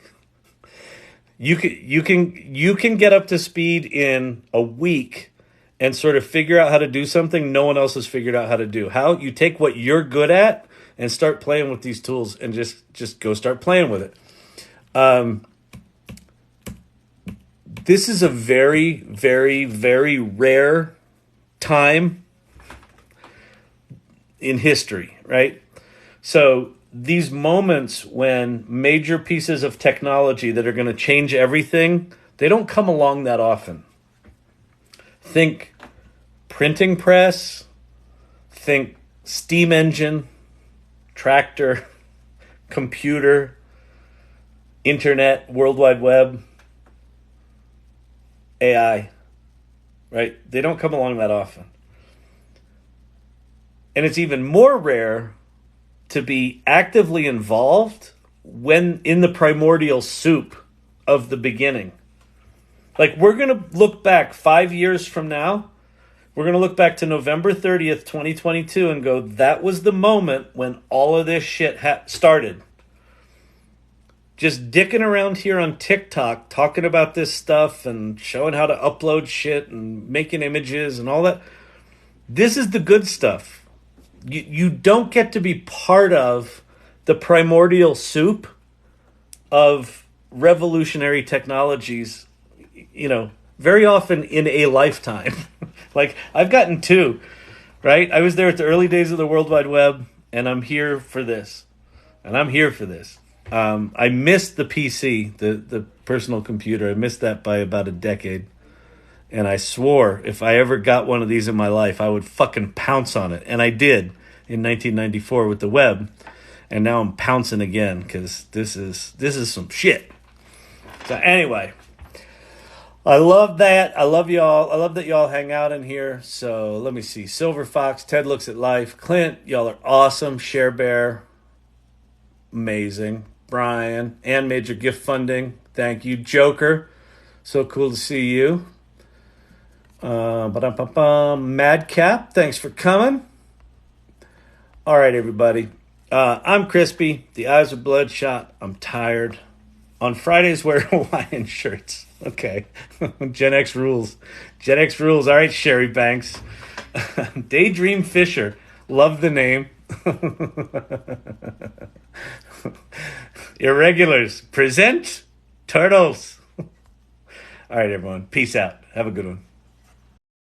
You can get up to speed in a week and sort of figure out how to do something no one else has figured out how to do. How? You take what you're good at and start playing with these tools and just go start playing with it. This is a very, very, very rare time in history, right? So these moments when major pieces of technology that are going to change everything, they don't come along that often. Think printing press, think steam engine, tractor, computer, internet, World Wide Web, AI, right? They don't come along that often. And it's even more rare to be actively involved when in the primordial soup of the beginning. Like, we're going to look back 5 years from now. We're going to look back to November 30th, 2022 and go, that was the moment when all of this shit started. Just dicking around here on TikTok, talking about this stuff and showing how to upload shit and making images and all that. This is the good stuff. You don't get to be part of the primordial soup of revolutionary technologies, very often in a lifetime. Like, I've gotten two, right? I was there at the early days of the World Wide Web, and I'm here for this. And I'm here for this. I missed the PC, the personal computer. I missed that by about a decade. And I swore if I ever got one of these in my life, I would fucking pounce on it. And I did in 1994 with the web. And now I'm pouncing again because this is some shit. So anyway, I love that. I love y'all. I love that y'all hang out in here. So let me see. Silver Fox, Ted Looks at Life, Clint, y'all are awesome. Share Bear, amazing. Brian, and Major Gift Funding, thank you. Joker, so cool to see you. Madcap, thanks for coming. All right, everybody. I'm Crispy. The eyes are bloodshot. I'm tired. On Fridays, wear Hawaiian shirts. Okay. Gen X rules. Gen X rules. All right, Sherry Banks. Daydream Fisher. Love the name. Irregulars. Present Turtles. All right, everyone. Peace out. Have a good one.